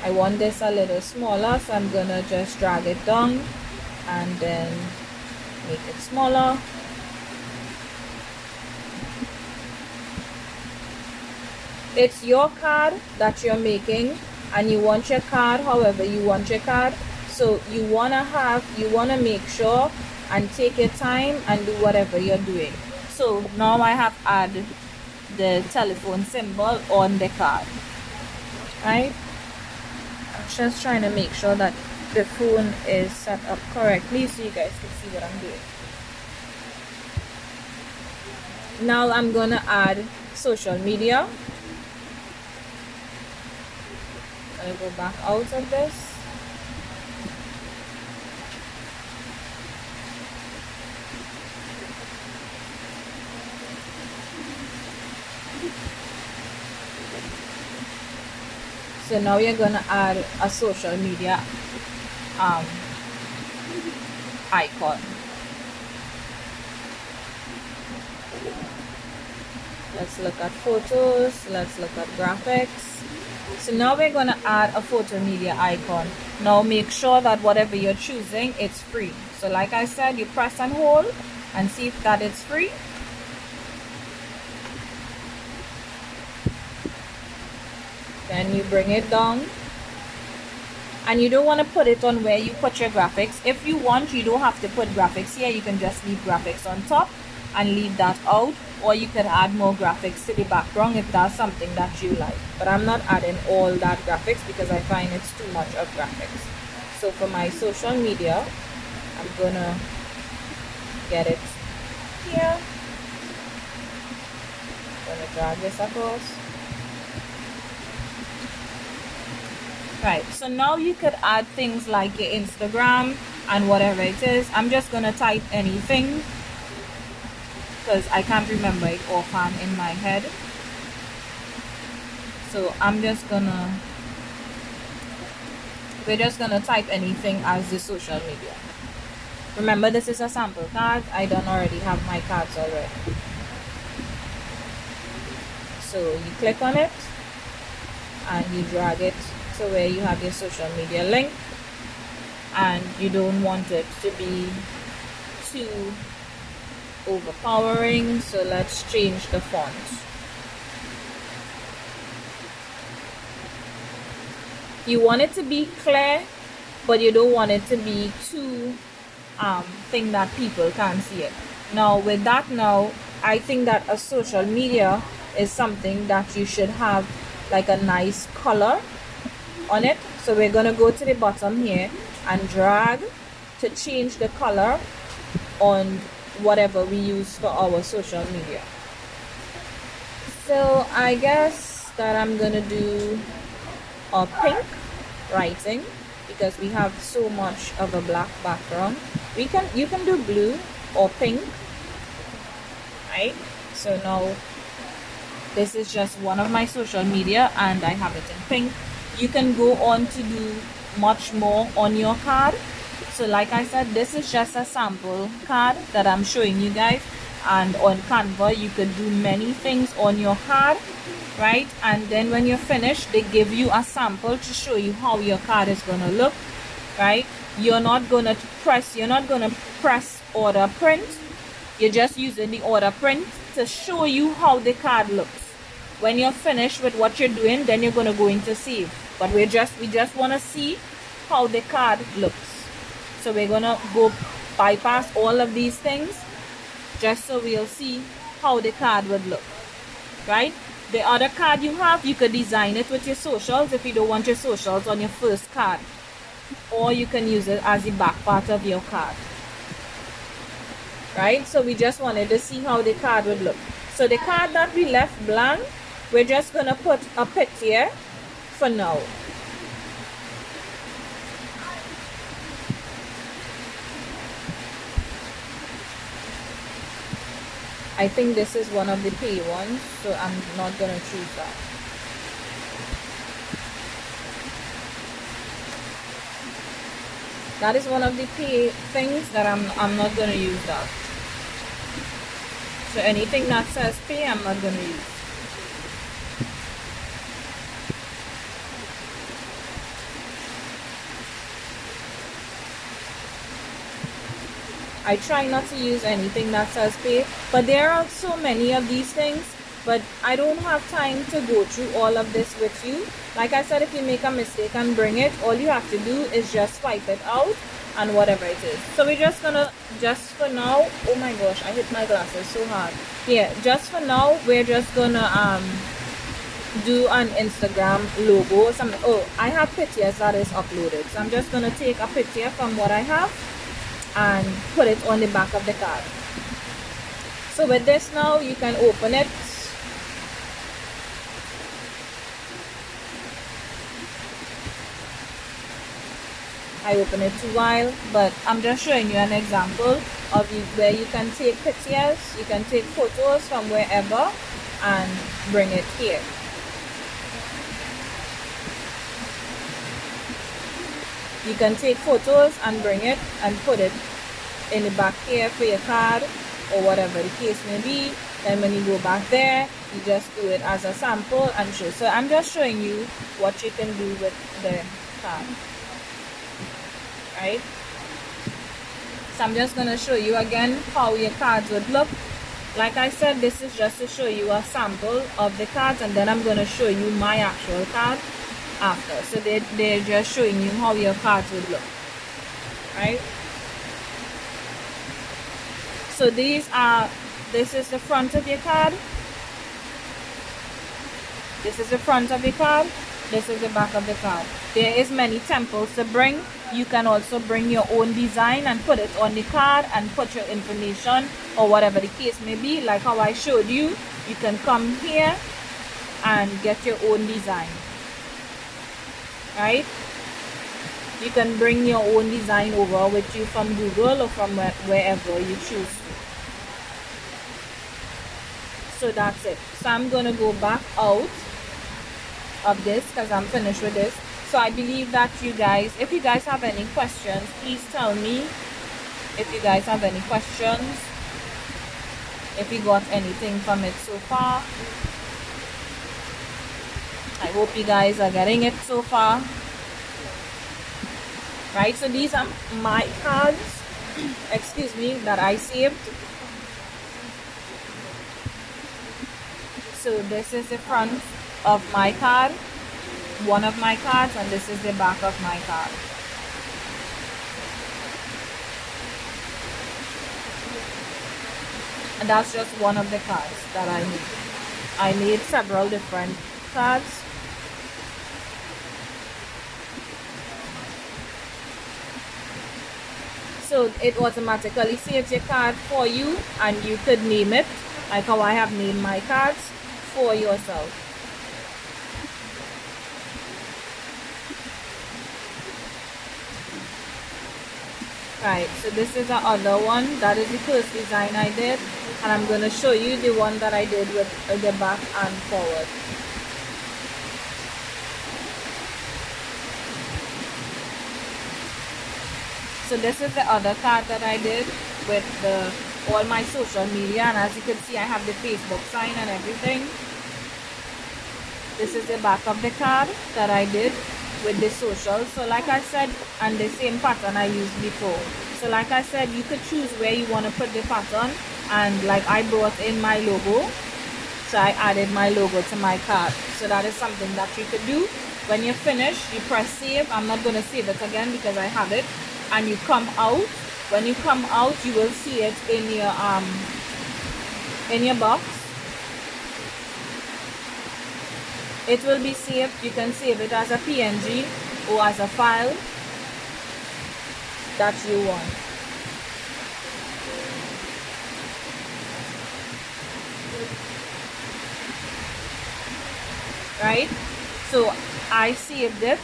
I want this a little smaller, so I'm gonna just drag it down and then make it smaller. It's your card that you're making, and you want your card however you want your card. So you wanna make sure and take your time and do whatever you're doing. So now I have added the telephone symbol on the card, right? I'm just trying to make sure that the phone is set up correctly so you guys can see what I'm doing. Now I'm gonna add social media. I'm gonna go back out of this. So now you're gonna add a social media icon. Let's look at photos, let's look at graphics. So now we're gonna add a photo media icon. Now make sure that whatever you're choosing, it's free. So like I said, you press and hold and see if that is free. Then you bring it down, and you don't want to put it on where you put your graphics. If you want, you don't have to put graphics here. You can just leave graphics on top and leave that out, or you can add more graphics to the background if that's something that you like. But I'm not adding all that graphics because I find it's too much of graphics. So for my social media, I'm gonna get it here. I'm gonna drag this across. Right, so now you could add things like your Instagram and whatever it is. I'm just gonna type anything because I can't remember it offhand in my head. So we're just gonna type anything as the social media. Remember, this is a sample card. I don't already have my cards already. So you click on it and you drag it to where you have your social media link, and you don't want it to be too overpowering, so let's change the font. You want it to be clear, but you don't want it to be too thing that people can't see it. Now with that, now I think that a social media is something that you should have like a nice color on it. So we're gonna go to the bottom here and drag to change the color on whatever we use for our social media. So I guess that I'm gonna do a pink writing because we have so much of a black background. You can do blue or pink, right? So now this is just one of my social media and I have it in pink. You can go on to do much more on your card. So like I said, this is just a sample card that I'm showing you guys, and on Canva you could do many things on your card, right? And then when you're finished, they give you a sample to show you how your card is going to look, right? You're not going to press order print. You're just using the order print to show you how the card looks. When you're finished with what you're doing, then you're going to go into save. But we just want to see how the card looks. So we're going to go bypass all of these things just so we'll see how the card would look, right? The other card you have, you could design it with your socials if you don't want your socials on your first card, or you can use it as the back part of your card, right? So we just wanted to see how the card would look. So the card that we left blank, we're just gonna put a pic here for now. I think this is one of the pay ones, so I'm not gonna choose that. That is one of the pay things that I'm not gonna use that. So anything that says pay, I'm not going to use. I try not to use anything that says pay, but there are so many of these things, but I don't have time to go through all of this with you. Like I said, if you make a mistake and bring it, all you have to do is just swipe it out and whatever it is. So we're just gonna, just for now, oh my gosh, I hit my glasses so hard. Yeah, just for now, we're just gonna do an Instagram logo or something. Oh, I have pictures that is uploaded, so I'm just gonna take a picture from what I have and put it on the back of the card. So with this now, you can open it. I open it too while, but I'm just showing you an example of where you can take pictures, you can take photos from wherever and bring it here. You can take photos and bring it and put it in the back here for your card or whatever the case may be. Then when you go back there, you just do it as a sample and show. So I'm just showing you what you can do with the card. Right? So I'm just going to show you again how your cards would look. Like I said, this is just to show you a sample of the cards, and then I'm going to show you my actual card after. So they're just showing you how your cards would look. Right? So this is the front of your card. This is the front of your card. This is the back of the card. There is many temples to bring. You can also bring your own design and put it on the card and put your information or whatever the case may be. Like how I showed you, you can come here and get your own design. Right? You can bring your own design over with you from Google or from wherever you choose. So that's it. So I'm going to go back out of this because I'm finished with this. So I believe that you guys, if you guys have any questions, please tell me. If you guys have any questions, if you got anything from it so far. I hope you guys are getting it so far. Right, so these are my cards, excuse me, that I saved. So this is the front of my card, one of my cards, and this is the back of my card. And that's just one of the cards that I made. I made several different cards. So it automatically saves your card for you, and you could name it like how I have named my cards for yourself. Right, so this is the other one. That is the first design I did, and I'm going to show you the one that I did with the back and forward. So this is the other card that I did with all my social media, and as you can see, I have the Facebook sign and everything. This is the back of the card that I did with the social. So like I said, and the same pattern I used before. So like I said, you could choose where you want to put the pattern, and like I brought in my logo, so I added my logo to my card. So that is something that you could do. When you finish, you press save. I'm not going to save it again because I have it. And you come out. When you come out, you will see it in your box. It will be saved. You can save it as a PNG or as a file that you want. Right? So I saved it.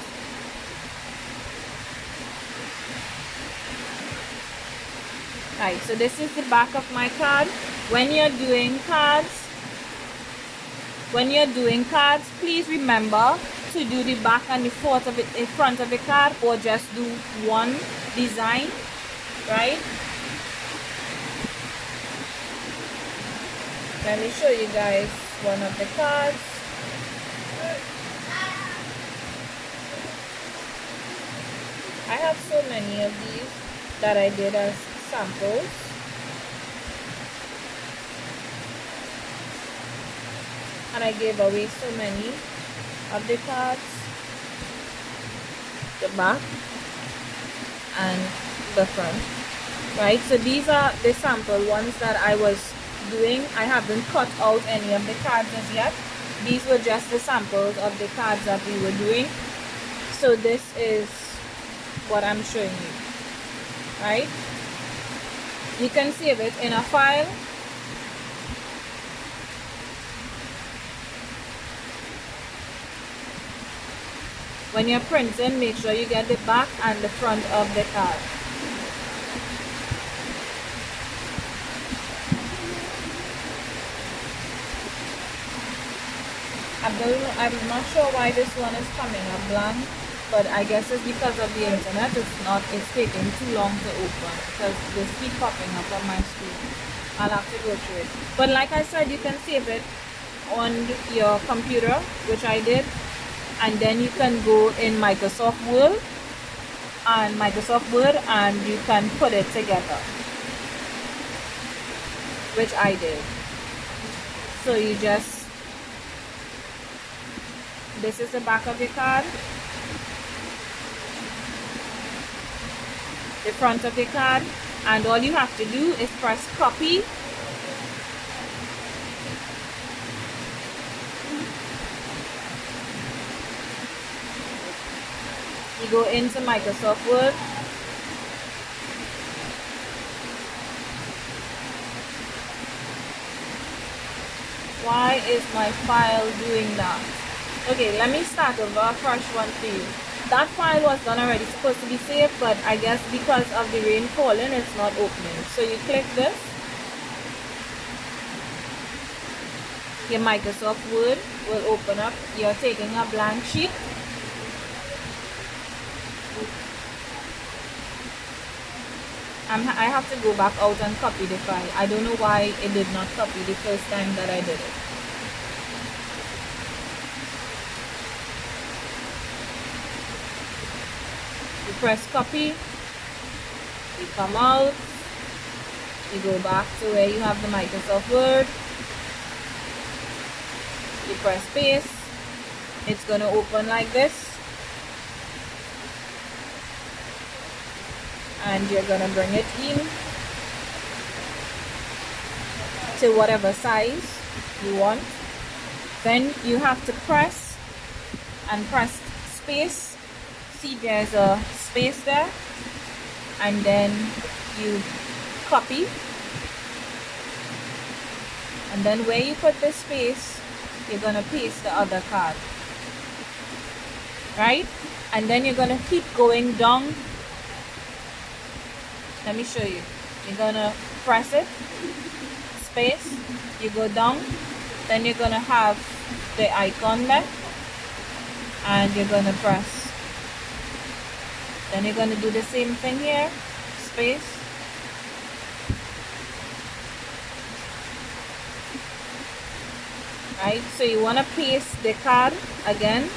Right, so this is the back of my card. When you're doing cards, please remember to do the back and the front of the card, or just do one design, right? Let me show you guys one of the cards. I have so many of these that I did as samples. And I gave away so many of the cards, the back and the front, right? So these are the sample ones that I was doing. I haven't cut out any of the cards as yet. These were just the samples of the cards that we were doing. So this is what I'm showing you, right? You can save it in a file. When you're printing, make sure you get the back and the front of the card. I'm not sure why this one is coming up blank, but I guess it's because of the internet. It's taking too long to open because this keep popping up on my screen. I'll have to go through it. But like I said, you can save it on your computer, which I did. And then you can go in Microsoft Word and you can put it together, which I did. So you just, this is the back of your card, the front of the card, and all you have to do is press copy. You go into Microsoft Word, why is my file doing that? Okay, let me start over a fresh one for you. That file was done already, supposed to be saved, but I guess because of the rain falling, it's not opening. So you click this, your Microsoft Word will open up. You're taking a blank sheet. I have to go back out and copy the file. I don't know why it did not copy the first time that I did it. You press copy, you come out, you go back to where you have the Microsoft Word, you press paste, it's going to open like this. And you're gonna bring it in to whatever size you want. Then you have to press space. See, there's a space there, and then you copy, and then where you put the space, you're gonna paste the other card, right? And then you're gonna keep going down. Let me show you. You're gonna press it, space, you go down, then you're gonna have the icon there, and you're gonna press. Then you're gonna do the same thing here, space. Right, so you wanna paste the card again.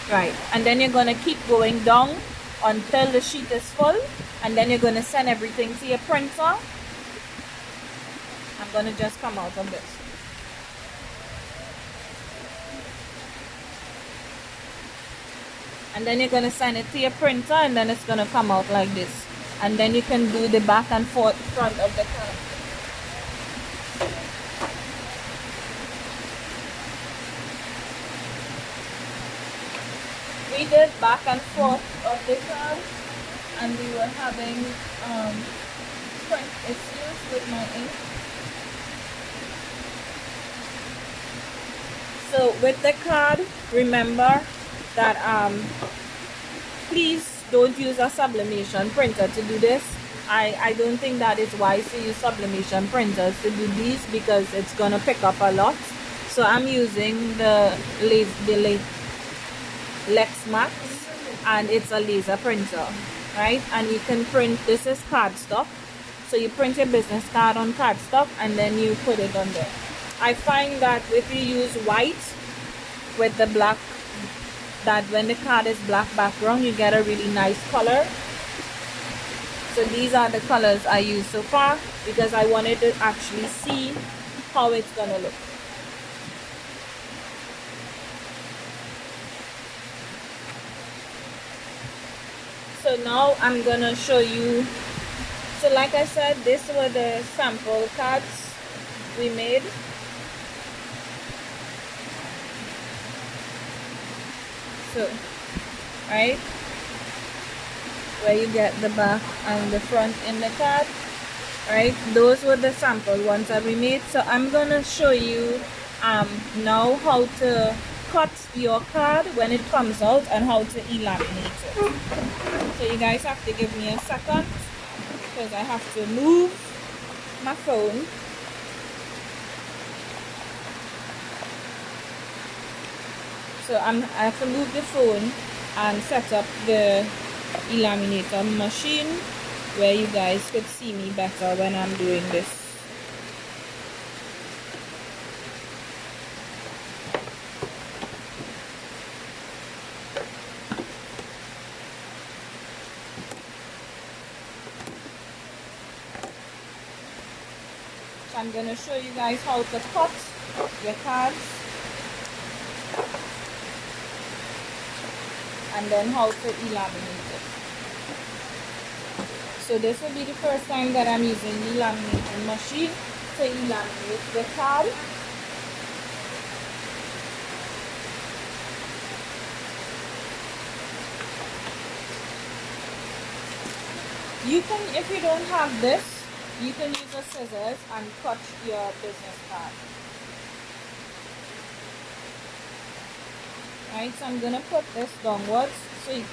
Right, and then you're gonna keep going down until the sheet is full, and then you're going to send everything to your printer. I'm going to just come out of this. And then you're going to send it to your printer, and then it's going to come out like this. And then you can do the back and forth front of the card. We did back and forth of the card, and we were having print issues with my ink. So with the card, remember that please don't use a sublimation printer to do this. I don't think that it's wise to use sublimation printers to do these because it's gonna pick up a lot. So I'm using the Lexmax, and it's a laser printer, right? And you can print, this is cardstock, So you print your business card on cardstock and then you put it on there. I find that if you use white with the black, that when the card is black background, you get a really nice color. So these are the colors I use so far because I wanted to actually see how it's gonna look. So now I'm gonna show you. So like I said, these were the sample cards we made. So, right, where you get the back and the front in the card, right? Those were the sample ones that we made. So I'm gonna show you now how to cut your card when it comes out and how to laminate it. So you guys have to give me a second because I have to move my phone. So I have to move the phone and set up the laminator machine where you guys could see me better when I'm doing this. So I'm going to show you guys how to cut your cards and then how to laminate it. So this will be the first time that I'm using the laminating machine to laminate the card. You can, if you don't have this, you can use a scissors and cut your business card. Right, so I'm gonna put this downwards. So you,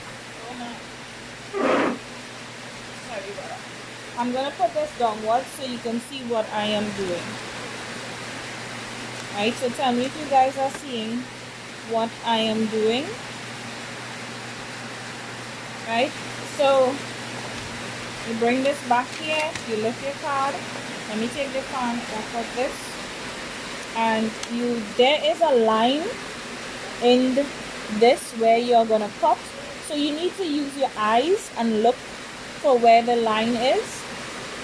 sorry about that. I'm gonna put this downwards so you can see what I am doing. Right, so tell me if you guys are seeing what I am doing. Right, so you bring this back here, you lift your card. Let me take the card off of this. And there is a line in this where you're gonna cut. So you need to use your eyes and look for where the line is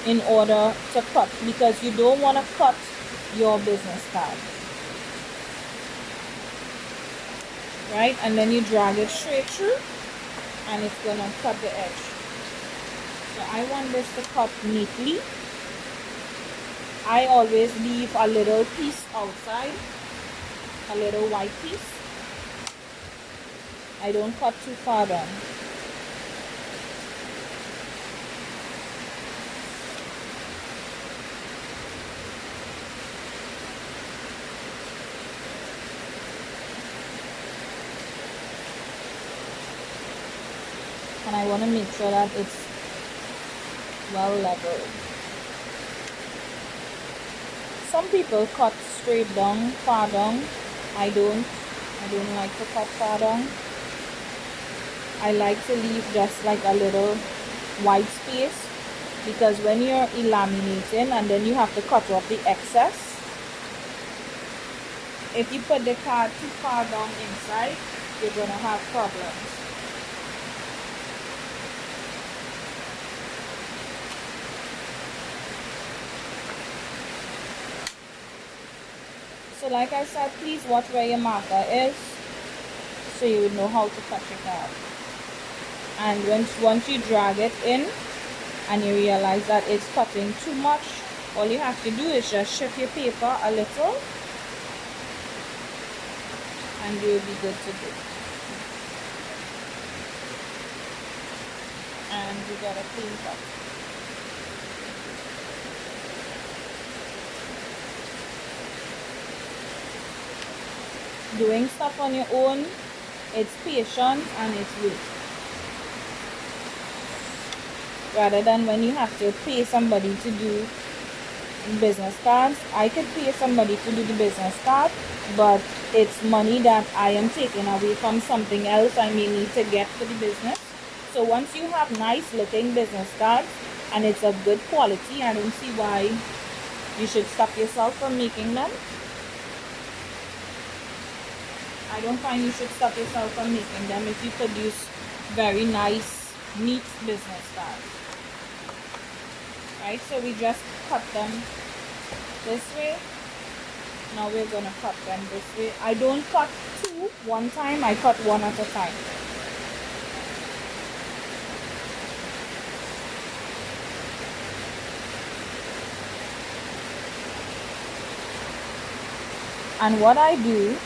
in order to cut, because you don't want to cut your business card. Right, and then you drag it straight through and it's gonna cut the edge. So I want this to cut neatly. I always leave a little piece outside, a little white piece. I don't cut too far down. And I want to make sure that it's well leveled. Some people cut straight down, far down. I don't like to cut far down. I like to leave just like a little white space, because when you're laminating and then you have to cut off the excess, if you put the card too far down inside, you're gonna have problems. So like I said, please watch where your marker is so you would know how to cut your card. And once you drag it in and you realize that it's cutting too much, all you have to do is just shift your paper a little and you'll be good to go. And you get a clean cut. Doing stuff on your own, it's patience and it's work. Rather than when you have to pay somebody to do business cards. I could pay somebody to do the business card, but it's money that I am taking away from something else I may need to get for the business. So once you have nice looking business cards, and it's of good quality. I don't see why you should stop yourself from making them. I don't find you should stop yourself from making them if you produce very nice, neat business cards. Right, so we just cut them this way. Now we're gonna cut them this way. I don't cut two one time, I cut one at a time. And what I do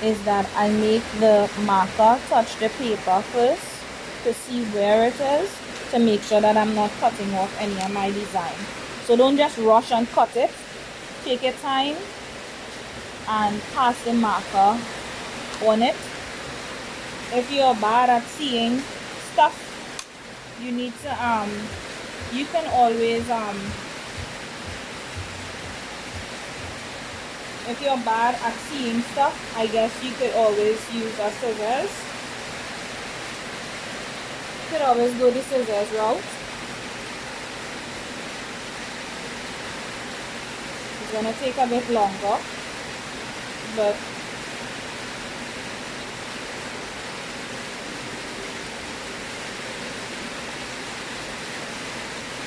is that I make the marker touch the paper first to see where it is, to make sure that I'm not cutting off any of my design. So don't just rush and cut it. Take your time and pass the marker on it. If you're bad at seeing stuff, you need to you can always if you're bad at seeing stuff, I guess you could always use a scissors. You could always go the scissors route. It's gonna take a bit longer, but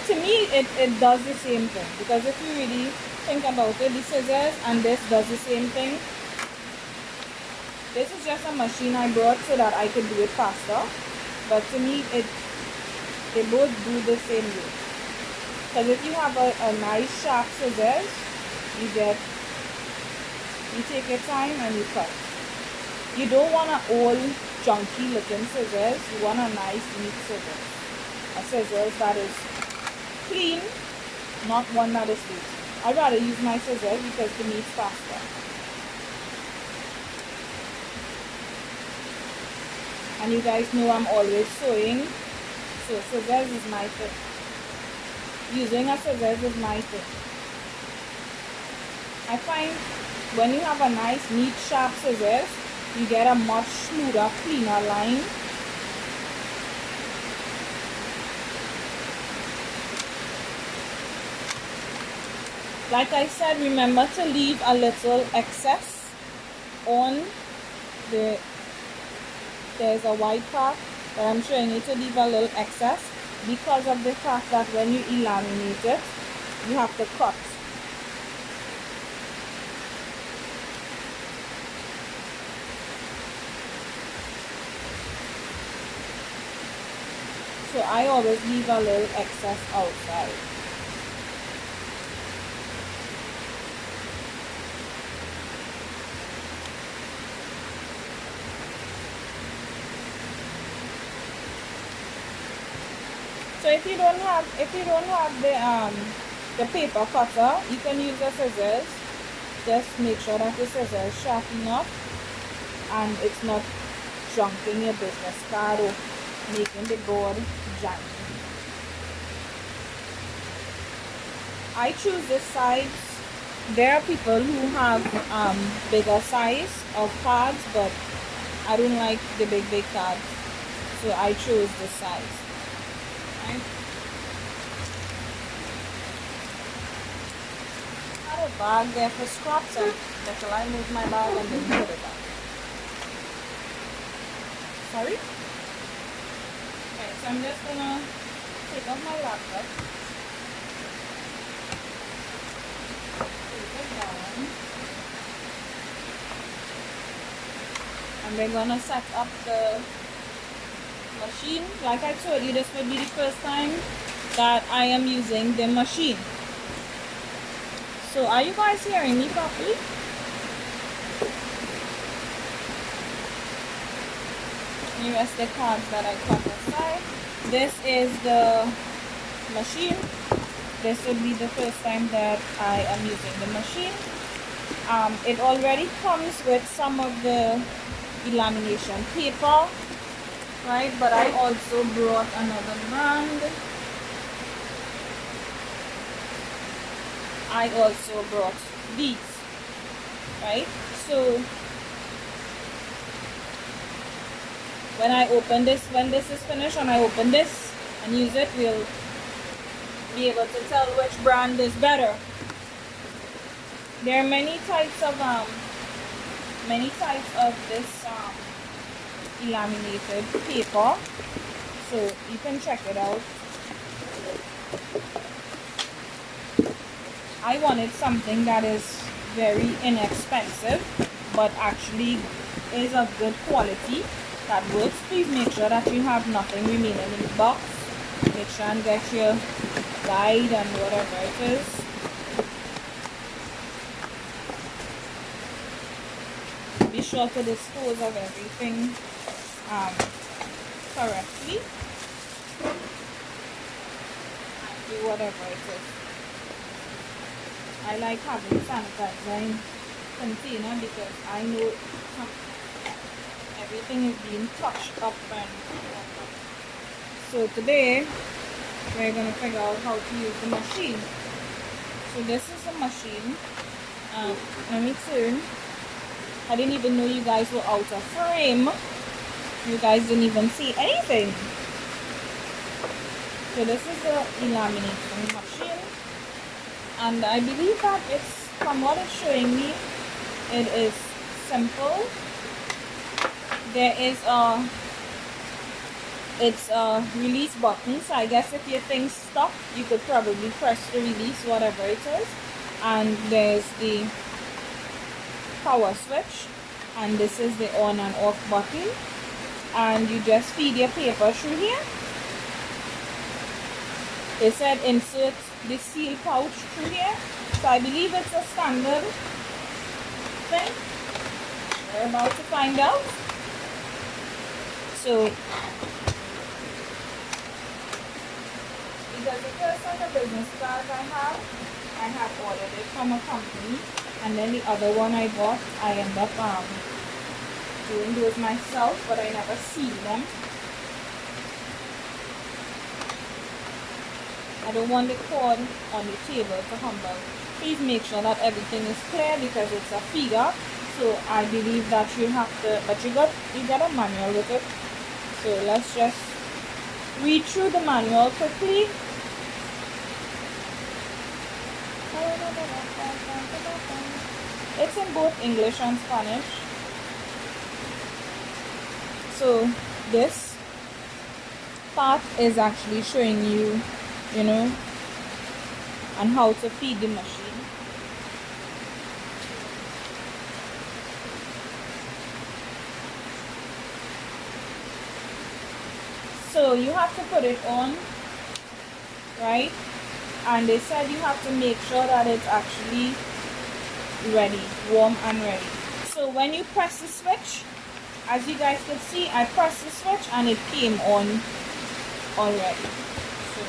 to me it does the same thing, because if you really think about it, the scissors and this does the same thing. This is just a machine I brought so that I could do it faster, but to me they both do the same way. Because if you have a nice sharp scissors, you take your time and you cut. You don't want an old junky looking scissors, you want a nice neat scissors. A scissors that is clean, not one that is loose. I'd rather use my scissors because to me it's faster. And you guys know I'm always sewing, so scissors is my thing. Using a scissors is my thing. I find when you have a nice, neat, sharp scissors, you get a much smoother, cleaner line. Like I said, remember to leave a little excess on there's a white part, but I'm showing you to leave a little excess because of the fact that when you laminate it, you have to cut. So I always leave a little excess outside. So if you don't have the paper cutter, you can use the scissors. Just make sure that the scissors is sharp enough and it's not chunking your business card or making the board janky. I choose this size. There are people who have bigger size of cards, but I don't like the big cards, so I chose this size. Right? I had a bag there for scraps, and until I moved my bag and then put it back. Sorry? Okay, so I'm just gonna take off my laptop. Take it down. And we're gonna set up the machine. Like I told you, this will be the first time that I am using the machine. So are you guys hearing me properly? Let me rest the cards that I cut aside. This is the machine. This would be the first time that I am using the machine. It already comes with some of the lamination paper, right? But I also brought another brand. I also brought these, right? So when I open this, when this is finished and I open this and use it, we'll be able to tell which brand is better. There are many types of this laminated paper, so you can check it out. I wanted something that is very inexpensive but actually is of good quality that works. Please make sure that you have nothing remaining in the box. Make sure and get your guide and whatever it is. Be sure to dispose of everything correctly and do whatever it is. I like having sanitizer in container because I know everything is being touched up and whatnot. So today we're going to figure out how to use the machine. So this is the machine. Let me turn. I didn't even know you guys were out of frame. You guys didn't even see anything. So this is the laminating machine. And I believe that it's, from what it's showing me, it is simple. There is it's a release button, so I guess if your thing's stuck, you could probably press the release, whatever it is. And there's the power switch, and this is the on and off button, and you just feed your paper through here. They said insert the seal pouch through here, so I believe it's a standard thing. We're about to find out. So because the first set of business cards I have ordered it from a company, and then the other one I got, I end up doing those myself, but I never see them. I don't want the cord on the table to humble. Please make sure that everything is clear because it's a feeder. So I believe that you have to, but you got a manual with it. So let's just read through the manual quickly. It's in both English and Spanish. So this part is actually showing you, you know, and how to feed the machine. So you have to put it on, right? And they said you have to make sure that it's actually ready, warm and ready. So when you press the switch, as you guys can see, I pressed the switch and it came on already. So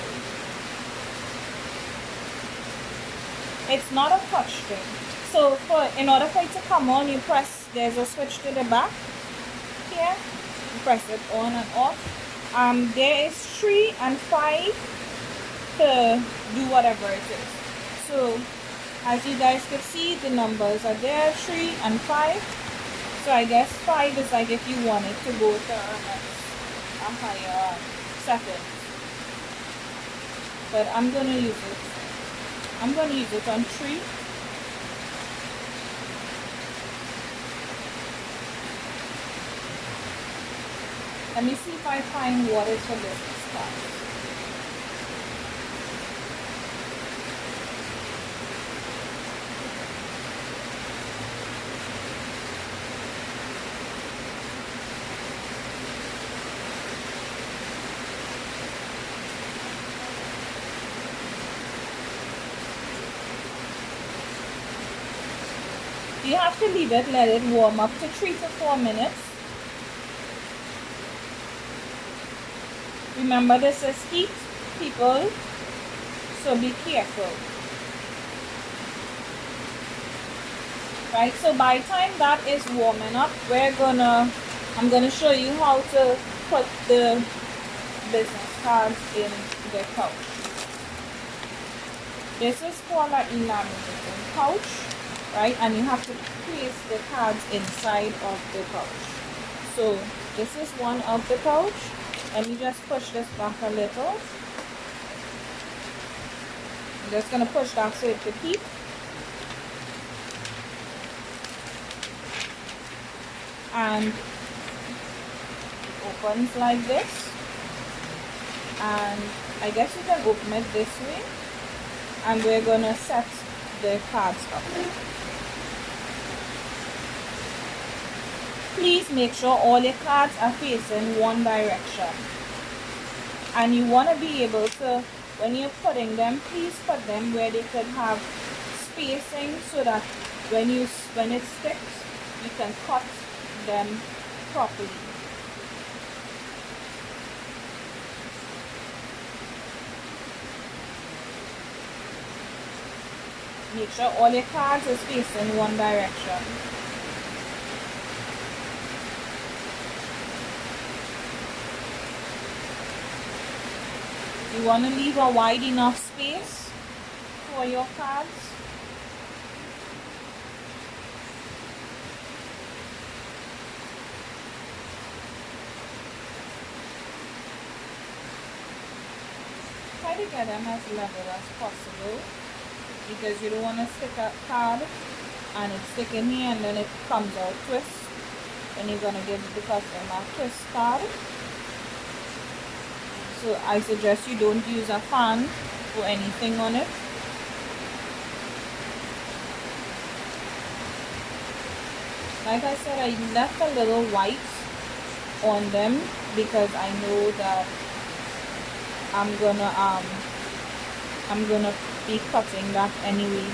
it's not a touch thing. So in order for it to come on, you press, there's a switch to the back here. You press it on and off. There is 3 and 5 to do whatever it is. So as you guys can see, the numbers are there, 3 and 5. So I guess 5 is like if you wanted to go to a higher setting. But I'm gonna use it. I'm gonna use it on 3. Let me see if I find what is for business cards. You have to leave it, let it warm up to 3 to 4 minutes. Remember, this is heat, people, so be careful. Right, so by the time that is warming up, I'm gonna show you how to put the business cards in the pouch. This is called an laminating pouch, right? And you have to place the cards inside of the pouch. So this is one of the pouch. Let me just push this back a little. I'm just gonna push that so it should keep. And it opens like this. And I guess you can open it this way. And we're gonna set the cards up. Please make sure all your cards are facing one direction. And you want to be able to, when you're putting them, please put them where they could have spacing so that when it sticks, you can cut them properly. Make sure all your cards are facing one direction. You want to leave a wide enough space for your cards. Try to get them as level as possible, because you don't want to stick a card and it's sticking here and then it comes out twist. Then you're going to give the customer a twist card. So I suggest you don't use a fan or anything on it. Like I said, I left a little white on them because I know that I'm gonna be cutting that anyway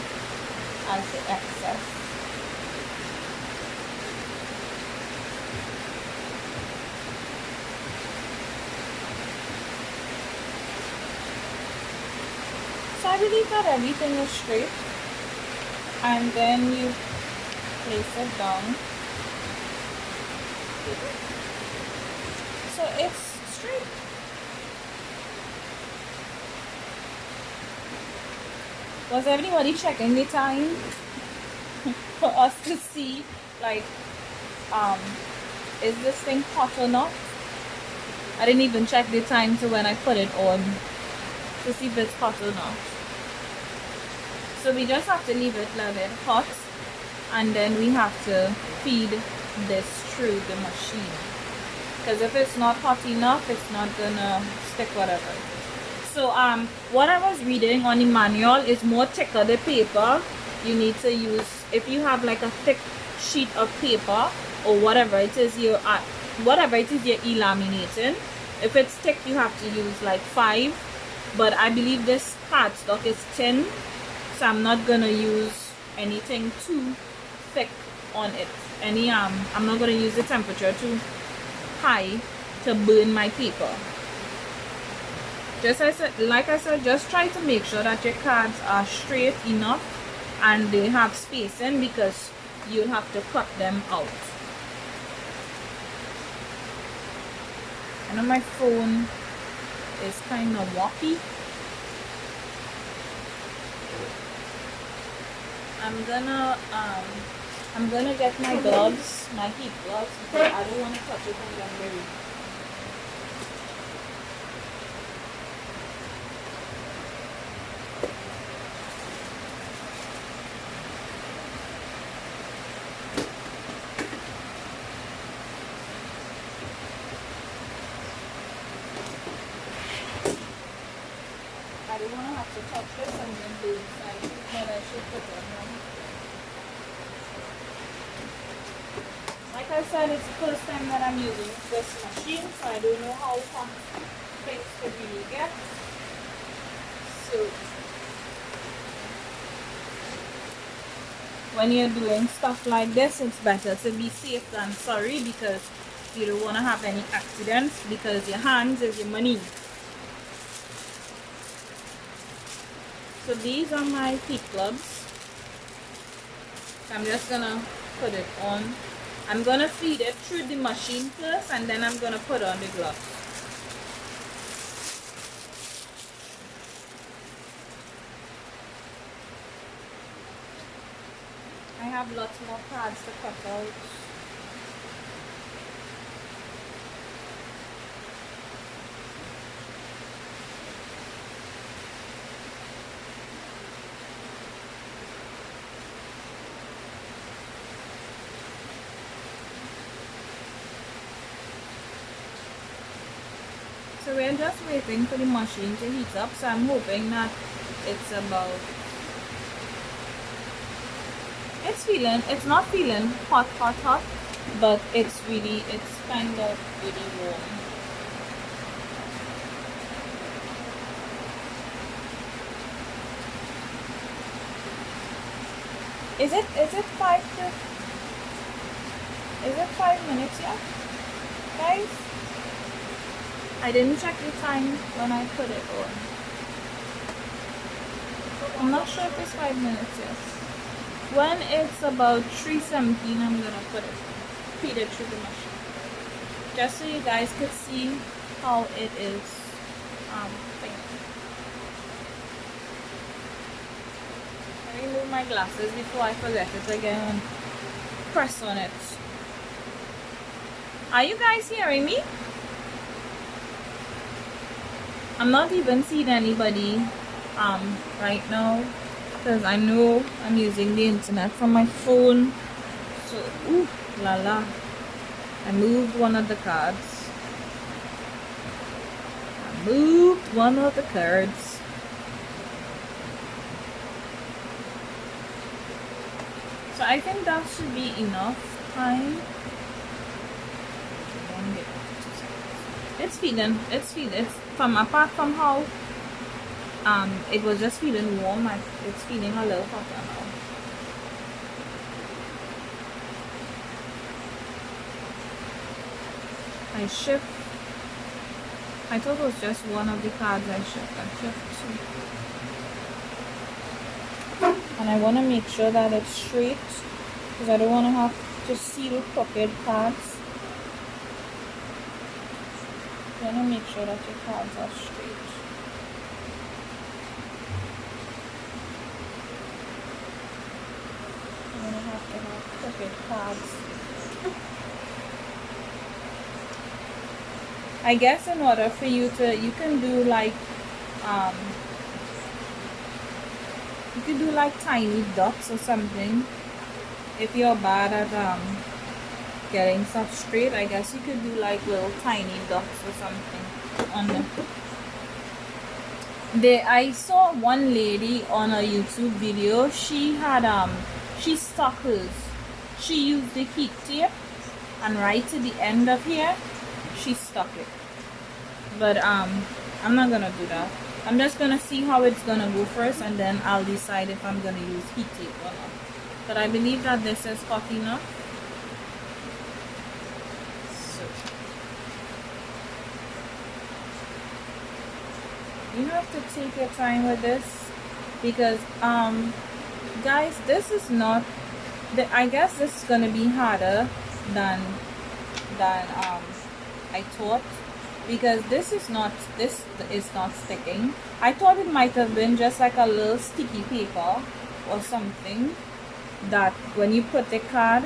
as the excess. So I believe that everything is straight, and then you place it down. So it's straight. Was everybody checking the time for us to see, like, is this thing hot or not? I didn't even check the time to when I put it on to see if it's hot or not. So we just have to leave it a little bit hot, and then we have to feed this through the machine, because if it's not hot enough, it's not gonna stick whatever. So what I was reading on the manual is more thicker the paper you need to use. If you have like a thick sheet of paper or whatever it is you're laminating, if it's thick you have to use like 5, but I believe this cardstock is thin, so I'm not gonna use anything too thick on it. I'm not gonna use the temperature too high to burn my paper. Like I said, just try to make sure that your cards are straight enough and they have spacing, because you'll have to cut them out. I know my phone is kind of wobbly. I'm gonna get my gloves, my heat gloves, because I don't want to touch it and get very. I don't want to have to touch this and then do it, so I think that I should put it on. Like I said, it's the first time that I'm using this machine, so I don't know how hot things could really get. So when you're doing stuff like this, it's better to be safe than sorry, because you don't want to have any accidents, because your hands is your money. So these are my heat gloves. I'm just gonna put it on. I'm gonna feed it through the machine first, and then I'm gonna put on the gloves. I have lots more cards to cut out. So we're just waiting for the machine to heat up. So I'm hoping that it's about, it's not feeling hot, but it's kind of really warm. Is it 5 minutes yet, guys? I didn't check the time when I put it on. I'm not sure if it's 5 minutes yet. When it's about 3:17, I'm gonna feed it through the machine, just so you guys could see how it is thinking. Let me remove my glasses before I forget it again and press on it. Are you guys hearing me? I'm not even seeing anybody right now, because I know I'm using the internet from my phone. So, ooh la la, I moved one of the cards. So I think that should be enough time. It's feeling, it's from, apart from how it was just feeling warm, it's feeling a little hotter now. I thought it was just one of the cards I shift two. And I want to make sure that it's straight, because I don't want to have to seal crooked cards. You want to make sure that your cards are straight. You want to have crooked cards. I guess in order for you to, you can do like tiny dots or something. If you're bad at getting stuff straight, I guess you could do like little tiny dots or something on them. I saw one lady on a YouTube video. She had she stuck hers. She used the heat tape, and right to the end of here she stuck it. But I'm not gonna do that. I'm just gonna see how it's gonna go first, and then I'll decide if I'm gonna use heat tape or not. But I believe that this is hot enough. So you have to take your time with this, because guys, this is not I guess this is gonna be harder than I thought, because this is not sticking. I thought it might have been just like a little sticky paper or something that when you put the card,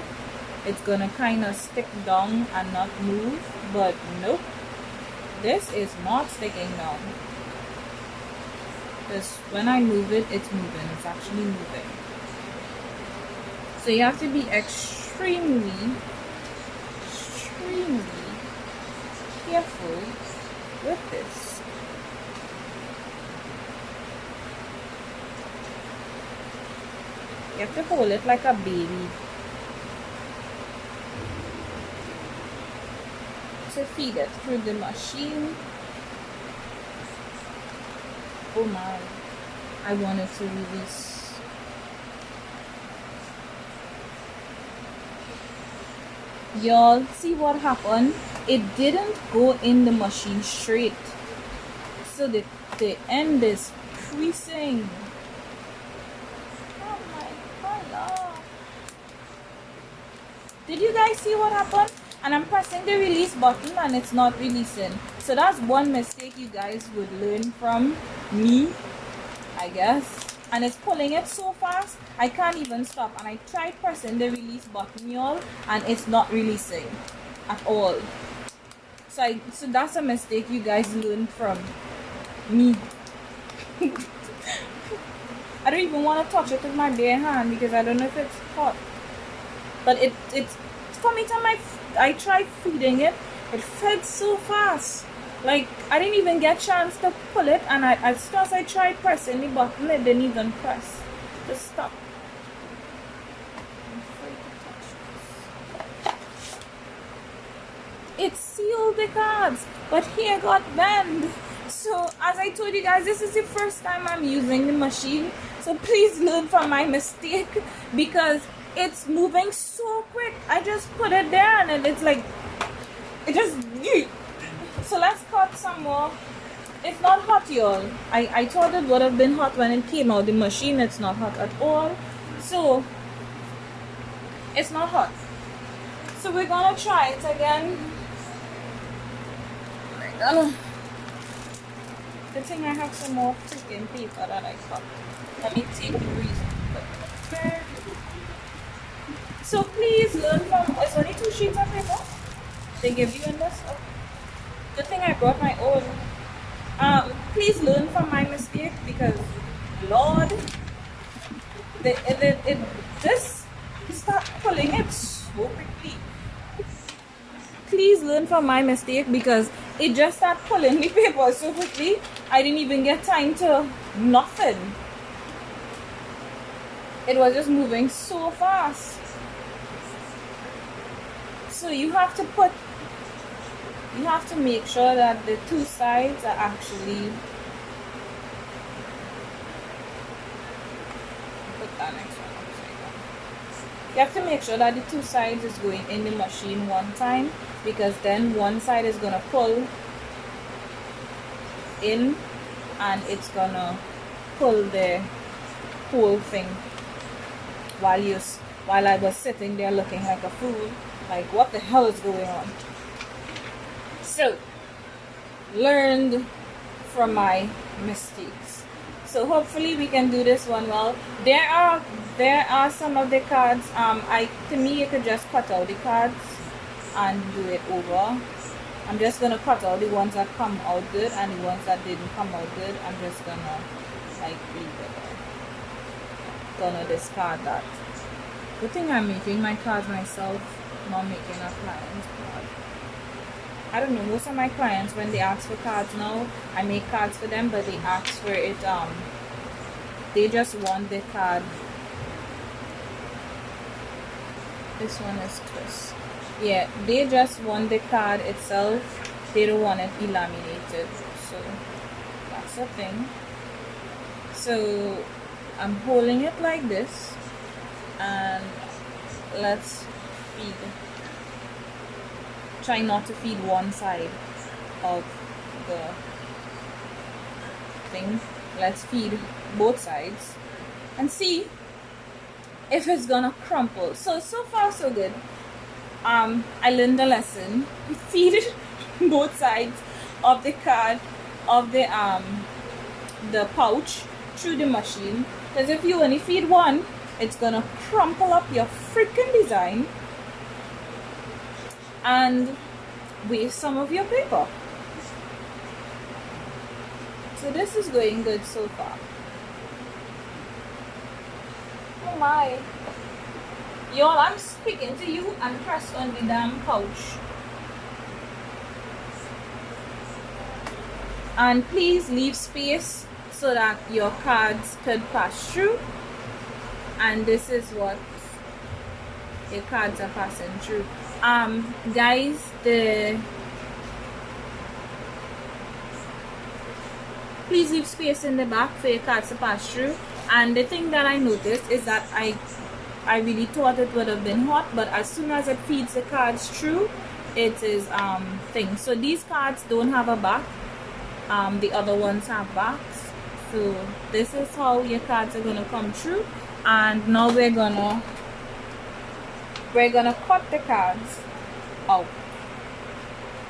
it's gonna kind of stick down and not move. But nope, this is not sticking down. Because when I move it, it's moving. It's actually moving. So you have to be extremely careful with this. You have to hold it like a baby to feed it through the machine. Oh my, I wanted to release. Y'all see what happened? It didn't go in the machine straight, so the end is creasing. Oh my god. Did you guys see what happened? And I'm pressing the release button and it's not releasing. So that's one mistake you guys would learn from me, I guess. And it's pulling it so fast I can't even stop. And I tried pressing the release button, y'all, and it's not releasing at all. So that's a mistake you guys learned from me. I don't even want to touch it with my bare hand because I don't know if it's hot. But it's coming to my. I tried feeding it. It fed so fast. Like, I didn't even get chance to pull it, and as soon as I tried pressing the button, it didn't even press. Just stop. I'm afraid to touch this. It sealed the cards, but here got bent. So as I told you guys, this is the first time I'm using the machine, so please learn from my mistake, because it's moving so quick. I just put it there and it's like, it just, so let's cut some more. It's not hot, y'all. I thought it would have been hot when it came out the machine. It's not hot at all. So it's not hot. So we're gonna try it again. Good thing I have some more freaking paper that I cut. Let me take the reason. So please learn from. It's only 2 sheets of paper they give you in this. Oh, good thing I brought my own. Please learn from my mistake, because Lord, it just start pulling it so quickly. Please learn from my mistake, because it just started pulling the paper so quickly. I didn't even get time to nothing. It was just moving so fast. So you have to make sure that the 2 sides are actually, put that next one upside down. You have to make sure that the 2 sides is going in the machine one time, because then one side is gonna pull in and it's gonna pull the whole thing while I was sitting there looking like a fool, like what the hell is going on. So learned from my mistakes, so hopefully we can do this one well. There are some of the cards, to me you could just cut out the cards and do it over. I'm just gonna cut out the ones that come out good, and the ones that didn't come out good, I'm just gonna like leave it there. Gonna discard that. Good thing I'm making my cards myself, not making a client's card. I don't know, most of my clients, when they ask for cards now, I make cards for them, but they ask for it, they just want the card. This one is twist. Yeah, they just want the card itself. They don't want it laminated. So that's the thing. So I'm holding it like this, and let's feed. Try not to feed one side of the thing. Let's feed both sides and see if it's gonna crumple. So far so good. I learned a lesson. Feed both sides of the card, of the pouch through the machine, because if you only feed one, it's gonna crumple up your freaking design and waste some of your paper. So this is going good so far. Oh my. Y'all, I'm speaking to you and press on the damn pouch. And please leave space so that your cards could pass through. And this is what your cards are passing through. Guys, please leave space in the back for your cards to pass through. And the thing that I noticed is that I really thought it would have been hot, but as soon as it feeds the cards through, it is thing. So these cards don't have a back. The other ones have backs. So this is how your cards are gonna come through. And now we're gonna cut the cards out,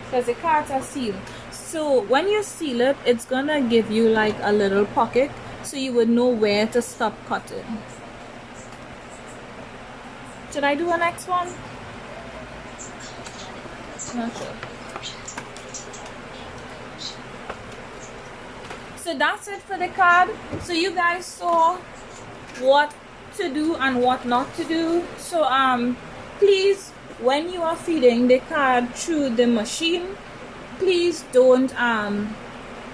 because the cards are sealed. So when you seal it, it's gonna give you like a little pocket, so you would know where to stop cutting. Should I do a next one? Not sure. So that's it for the card. So you guys saw what to do and what not to do. So please, when you are feeding the card through the machine, please don't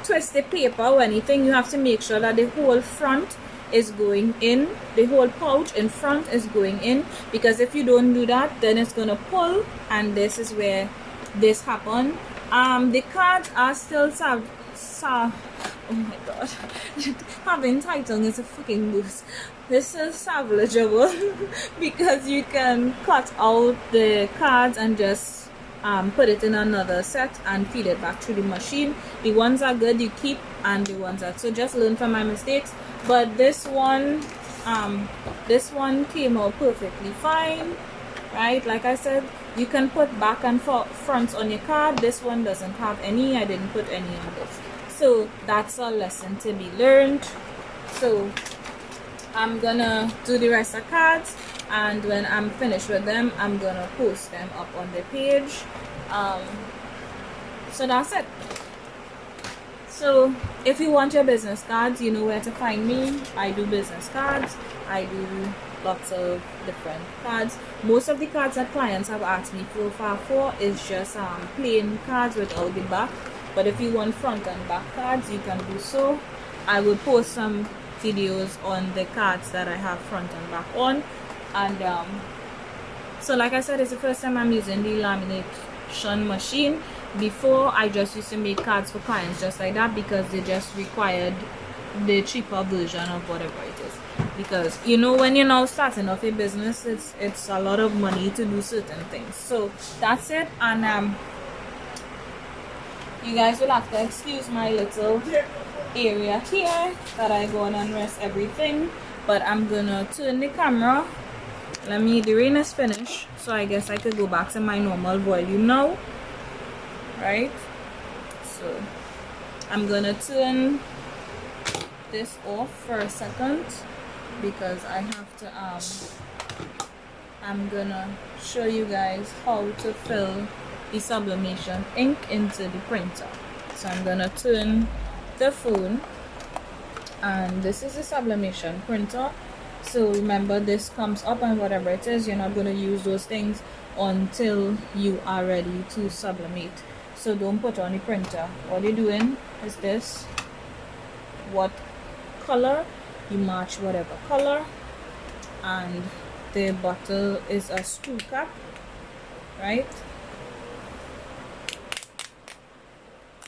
twist the paper or anything. You have to make sure that the whole front is going in, the whole pouch in front is going in, because if you don't do that, then it's gonna pull, and this is where this happen. The cards are still oh my god, having title is a freaking boost. This is salvageable because you can cut out the cards and just put it in another set and feed it back through the machine. The ones are good you keep, and the ones that, so just learn from my mistakes. But this one came out perfectly fine, right? Like I said, you can put back and front on your card. This one doesn't have any. I didn't put any on this, so that's a lesson to be learned. So I'm gonna do the rest of cards, and when I'm finished with them, I'm gonna post them up on the page. So that's it. So if you want your business cards, you know where to find me. I do business cards. I do lots of different cards. Most of the cards that clients have asked me for is just plain cards without the back. But if you want front and back cards, you can do so. I will post some videos on the cards that I have front and back on. And so like I said, it's the first time I'm using the lamination machine. Before, I just used to make cards for clients just like that, because they just required the cheaper version of whatever it is. Because you know, when you're now starting off a business, it's a lot of money to do certain things. So that's it. And you guys will have to excuse my little area here that I go on and rest everything. But I'm gonna turn the camera. The rain is finished, so I guess I could go back to my normal volume now, right? So I'm gonna turn this off for a second, because I have to I'm gonna show you guys how to fill the sublimation ink into the printer. So I'm gonna turn the phone, and this is the sublimation printer. So remember, this comes up, and whatever it is, you're not going to use those things until you are ready to sublimate. So don't put on the printer. All you're doing is this. What color, you match whatever color. And the bottle is a screw cap, right?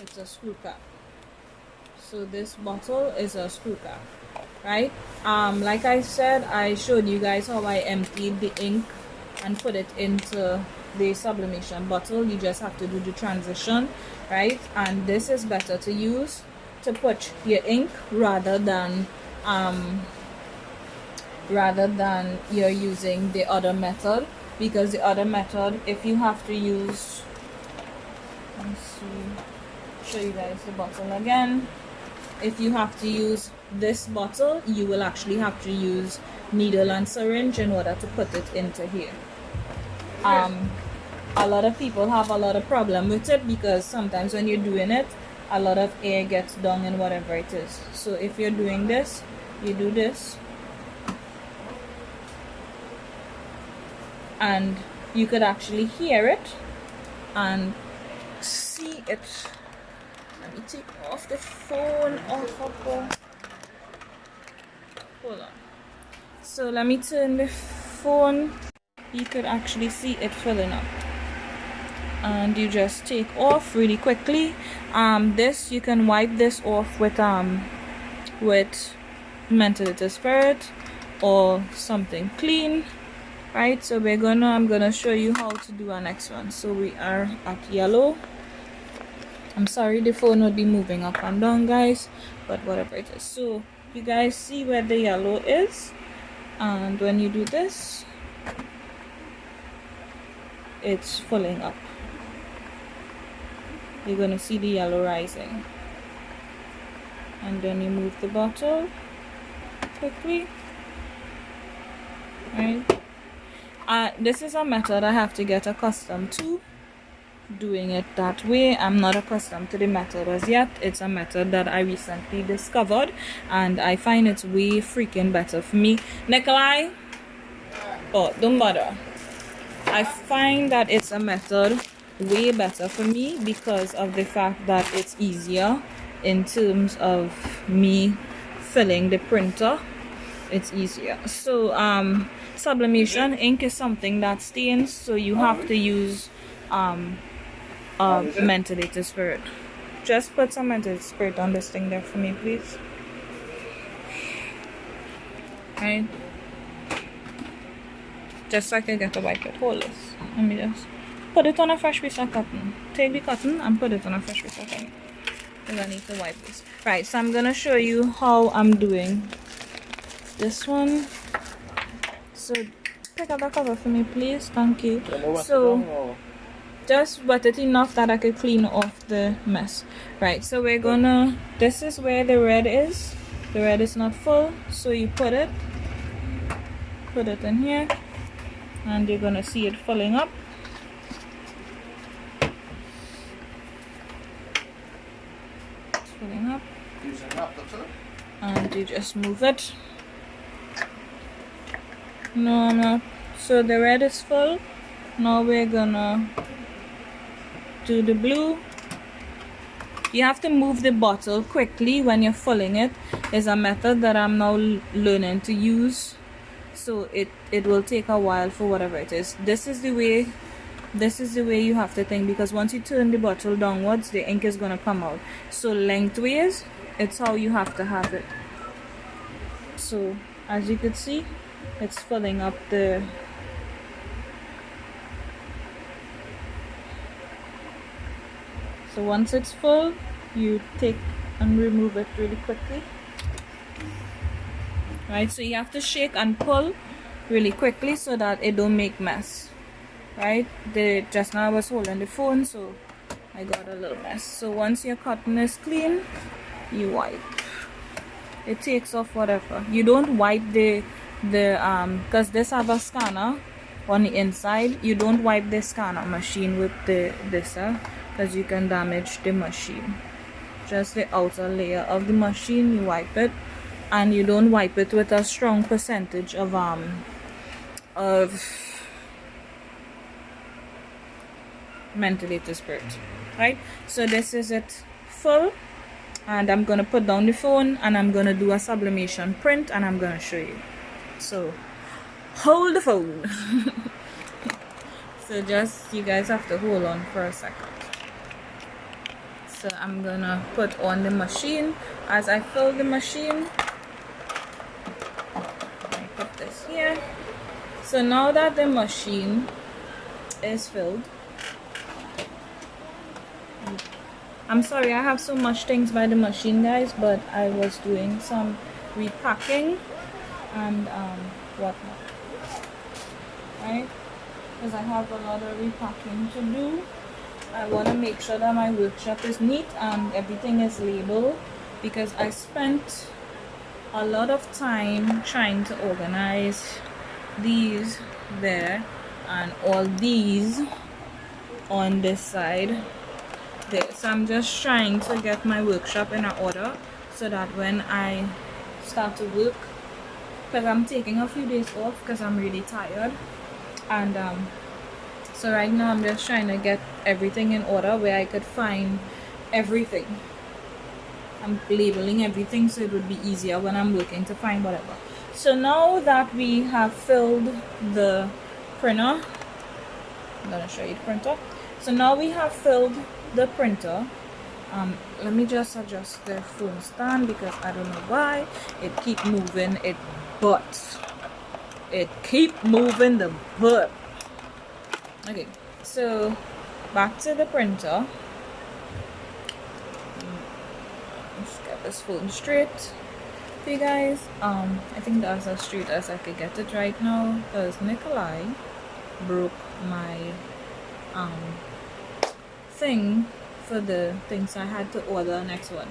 It's a screw cap. So this bottle is a screw cap, right? Like I said, I showed you guys how I emptied the ink and put it into the sublimation bottle. You just have to do the transition, right? And this is better to use to put your ink rather than you're using the other method, because the other method, if you have to use, let's show you guys the bottle again. If you have to use this bottle, you will actually have to use needle and syringe in order to put it into here. A lot of people have a lot of problem with it, because sometimes when you're doing it, a lot of air gets down in whatever it is. So if you're doing this, you do this, and you could actually hear it and see it. Let me take off the phone off of the, hold on. So let me turn the phone. You could actually see it filling up, and you just take off really quickly. This, you can wipe this off with methylated spirit or something clean, right? So I'm gonna show you how to do our next one. So we are at yellow. I'm sorry the phone would be moving up and down, guys, but whatever it is. So you guys see where the yellow is, and when you do this, it's filling up. You're gonna see the yellow rising, and then you move the bottle quickly, right? This is a method I have to get accustomed to, doing it that way. I'm not accustomed to the method as yet. It's a method that I recently discovered, and I find it's way freaking better for me. Nikolai, oh, don't bother. I find that it's a method way better for me because of the fact that it's easier in terms of me filling the printer. It's easier. So sublimation ink is something that stains, so you have to use a mentholated spirit. Just put some mentholated spirit on this thing there for me, please. Right, just so I can get to wipe it. Hold this. Let me just put it on a fresh piece of cotton. Take the cotton and put it on a fresh piece of cotton, because I need to wipe this. Right, so I'm gonna show you how I'm doing this one. So pick up the cover for me, please. Thank you. So just wet it enough that I could clean off the mess. Right, so we're gonna, this is where the red is. The red is not full, so you put it in here, and you're gonna see it filling up. It's filling up, and you just move it. No, I'm not. So the red is full. Now we're gonna do the blue. You have to move the bottle quickly when you're filling it. It's a method that I'm now learning to use, so it will take a while for whatever it is. This is the way you have to think, because once you turn the bottle downwards, the ink is gonna come out. So lengthways, it's how you have to have it. So as you can see, it's filling up the so once it's full, you take and remove it really quickly. Right, so you have to shake and pull really quickly so that it don't make mess. Right, just now I was holding the phone, so I got a little mess. So once your cotton is clean, you wipe. It takes off whatever. You don't wipe the because this have a scanner on the inside. You don't wipe the scanner machine with this because you can damage the machine. Just the outer layer of the machine, you wipe it, and you don't wipe it with a strong percentage of mentholated spirit. Right, so this is it full, and I'm gonna put down the phone and I'm gonna do a sublimation print, and I'm gonna show you. So hold the phone. So just, you guys have to hold on for a second. So I'm gonna put on the machine. As I fill the machine, I put this here. So now that the machine is filled, I'm sorry I have so much things by the machine, guys, but I was doing some repacking and whatnot, right? Because I have a lot of repacking to do. I want to make sure that my workshop is neat and everything is labeled, because I spent a lot of time trying to organize these there and all these on this side there. So I'm just trying to get my workshop in order so that when I start to work, because I'm taking a few days off because I'm really tired, and so right now I'm just trying to get everything in order where I could find everything. I'm labeling everything so it would be easier when I'm working to find whatever. So now that we have filled the printer, I'm gonna show you the printer. So now we have filled the printer. Let me just adjust the phone stand because I don't know why it keep moving it keep moving the butt. Okay, so back to the printer. Let's get this phone straight for you guys. I think that's as straight as I could get it right now, because Nikolai broke my thing for the things I had to order next one,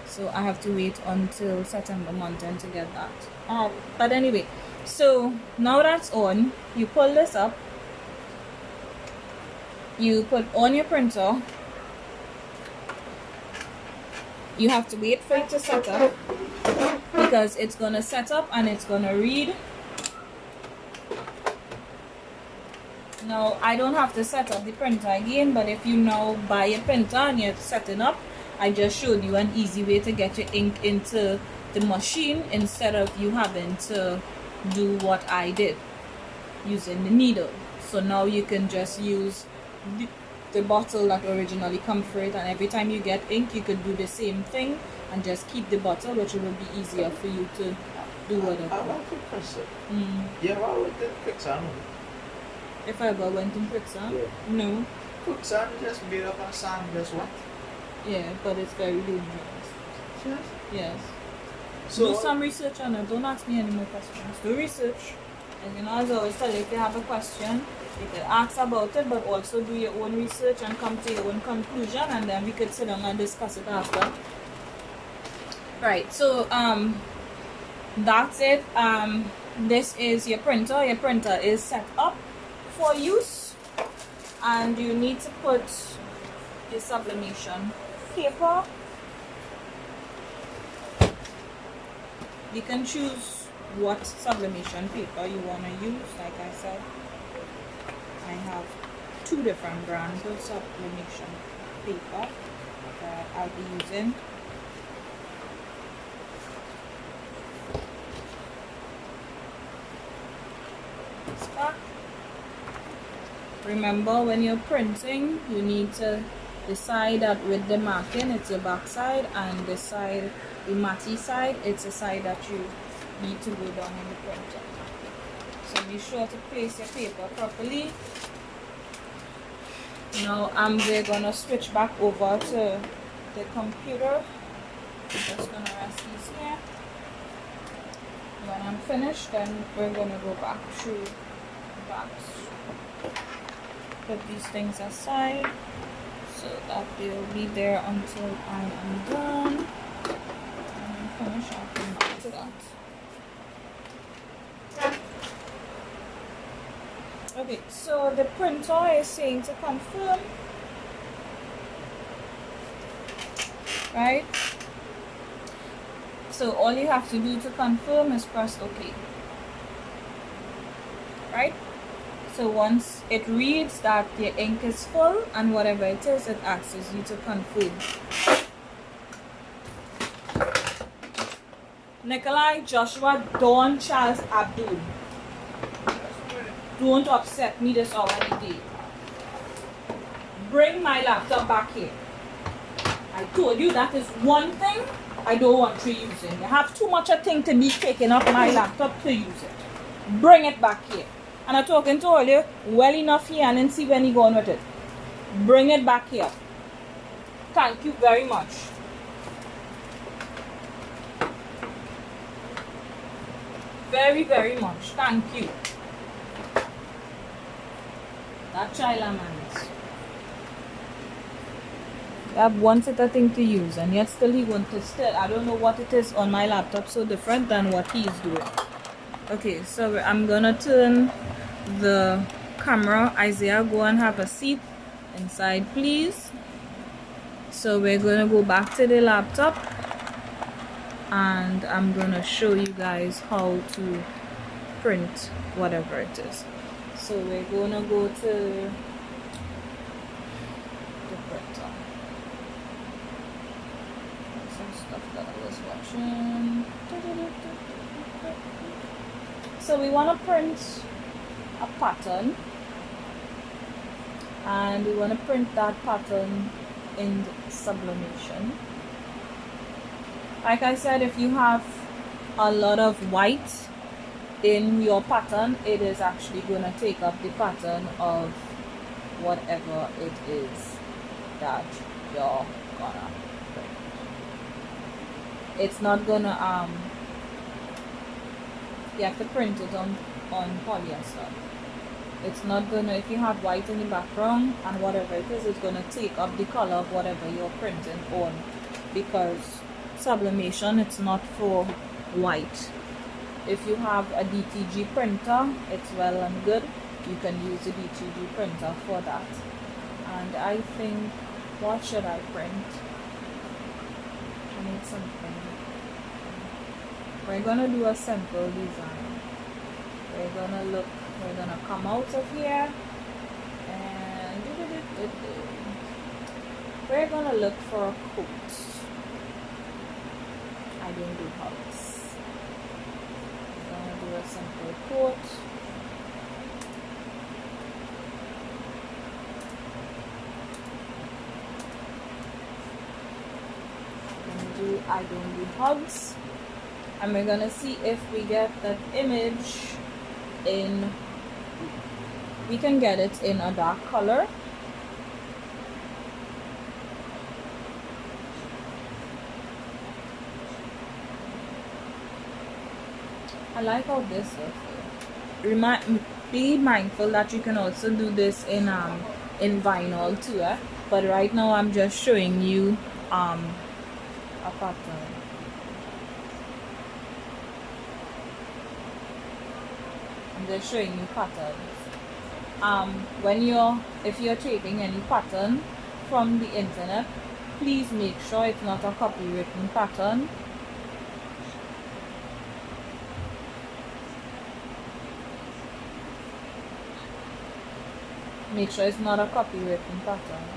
so I have to wait until September month end to get that. But anyway, so now that's on, you pull this up, you put on your printer, you have to wait for it to set up, because it's gonna set up and it's gonna read. Now I don't have to set up the printer again, but if you now buy a printer and you're setting up, I just showed you an easy way to get your ink into the machine instead of you having to do what I did using the needle. So now you can just use the bottle that originally come for it, and every time you get ink you could do the same thing and just keep the bottle, which will be easier for you to do whatever. I want to press it. Yeah, I went in quicksand. If I ever went in quicksand? Yeah. No. Quicksand is just made up of sand, just what? Yeah, but it's very dangerous. Yes. Yes. So Do some research on it. Don't ask me any more questions. Do research. And you know, as I always tell you, if you have a question, you can ask about it, but also do your own research and come to your own conclusion, and then we could sit down and discuss it after. Right, so that's it. This is your printer. Your printer is set up for use, and you need to put your sublimation paper. You can choose what sublimation paper you want to use. Like I said, I have 2 different brands of sublimation paper that I'll be using. Remember, when you're printing, you need to decide that with the marking, it's your back side, and the side, the matty side, it's the side that you need to go down in the printer. So be sure to place your paper properly. Now we're gonna switch back over to the computer. I'm just gonna rest these here. When I'm finished, then we're gonna go back through the box. Put these things aside so that they'll be there until I am done. And I'm finished, I'll come back to that. Okay, so the printer is saying to confirm, right? So all you have to do to confirm is press OK, right? So once it reads that the ink is full and whatever it is, it asks you to confirm. Nikolai, Joshua, Dawn, Charles, Abdul. Don't upset me this hour of the day. Bring my laptop back here. I told you that is one thing I don't want you using. You have too much a thing to be taking up my laptop to use it. Bring it back here. And I'm talking to all you well enough here and then see when you go on with it. Bring it back here. Thank you very much. Very, very much. Thank you. That child of mine. I have one set of thing to use, and yet still he wants to still. I don't know what it is on my laptop so different than what he's doing. Okay, so I'm gonna turn the camera. Isaiah, go and have a seat inside, please. So we're gonna go back to the laptop, and I'm gonna show you guys how to print whatever it is. So we're gonna go to the printer. Some stuff that I was watching. So we want to print a pattern, and we want to print that pattern in sublimation. Like I said, if you have a lot of white in your pattern, it is actually going to take up the pattern of whatever it is that you're gonna print. It's not gonna you have to print it on polyester. It's not gonna, if you have white in the background and whatever it is, it's gonna take up the color of whatever you're printing on, because sublimation, it's not for white. If you have a DTG printer, it's well and good. You can use a DTG printer for that. And I think, what should I print? I need something. We're gonna do a simple design. We're gonna come out of here it in. We're gonna look for a coat. I don't do hugs. I'm gonna do a simple coat. I don't do hugs, and we're gonna see if we get that image in, we can get it in a dark color. I like how this looks. Be mindful that you can also do this in vinyl too, but right now I'm just showing you a pattern. I'm just showing you patterns. If you're taking any pattern from the internet, please make sure it's not a copywritten pattern. Make sure it's not a copywritten pattern.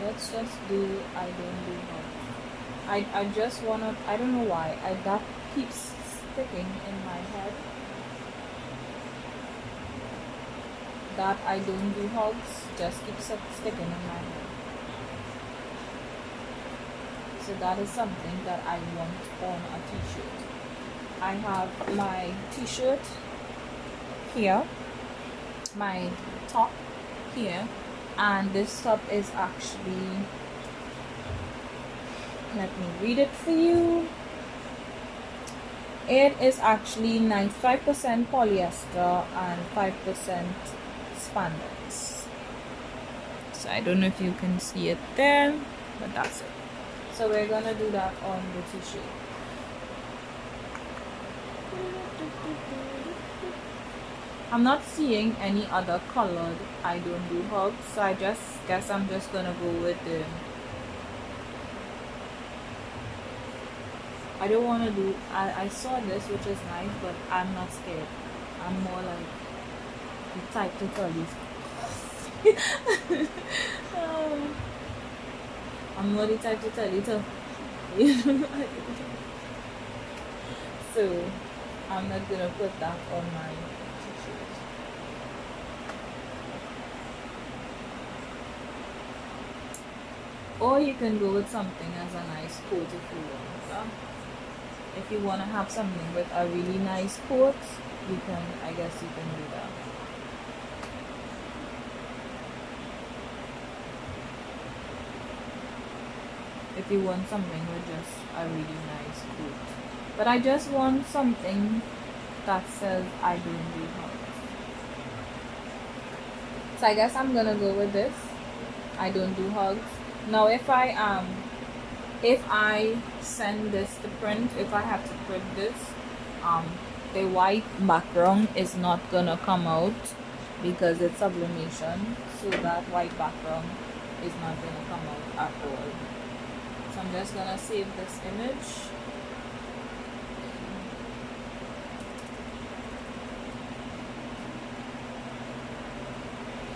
Let's just do I don't do hugs. I just wanna, I don't know why, that keeps sticking in my head. That I don't do hugs just keeps sticking in my head. So that is something that I want on a t-shirt. I have my t-shirt here, my top here, and this top is actually, let me read it for you. It is actually 95% polyester and 5% spandex. So I don't know if you can see it there, but that's it. So we're gonna do that on the t-shirt. I'm not seeing any other colored I don't do hugs, so I just guess I'm just gonna go with the, I don't want to do, I saw this which is nice, but I'm not scared. I'm more like the type to tell you. I'm more the type to tell you to. So I'm not gonna put that on my t-shirt. Or you can go with something as a nice coat if you want. If you want to have something with a really nice coat, you can, I guess you can do that. If you want something with just a really nice coat. But I just want something that says I don't do hugs. So I guess I'm gonna go with this. I don't do hugs. Now if I send this to print, if I have to print this, the white background is not gonna come out because it's sublimation, so that white background is not gonna come out at all. So I'm just gonna save this image.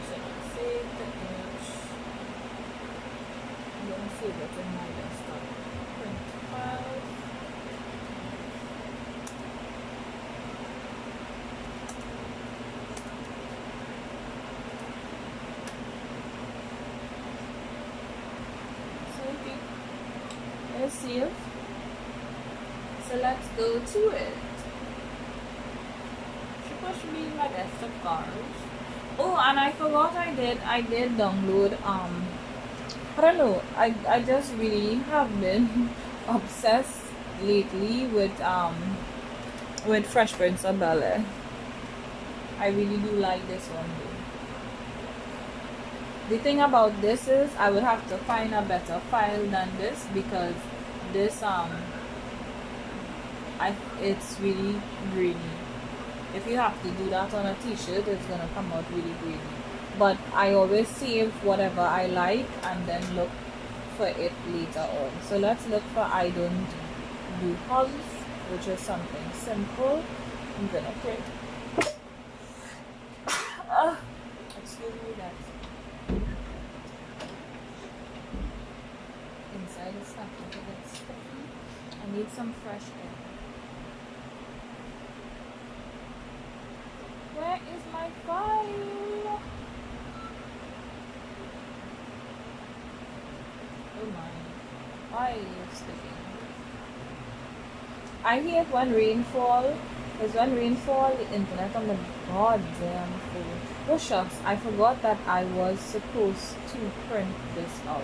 So save the image. I'm gonna save it in my desktop. Print files. Save. So let's go to it. Supposed to be in my desktop cards. Oh, and I forgot I did download I don't know, I just really have been obsessed lately with Fresh Prince of Bel-Air. I really do like this one though. The thing about this is I would have to find a better file than this, because this it's really grainy. If you have to do that on a t-shirt, it's gonna come out really grainy. But I always save whatever I like and then look for it later on. So let's look for I don't do hugs, which is something simple. I'm gonna print. Excuse me, guys. Inside is starting to get sticky. I need some fresh air. Where is my file? Oh my, why are you sticking? I hate when rainfall, because when rainfall, the internet on the goddamn phone. Oh shucks, I forgot that I was supposed to print this out.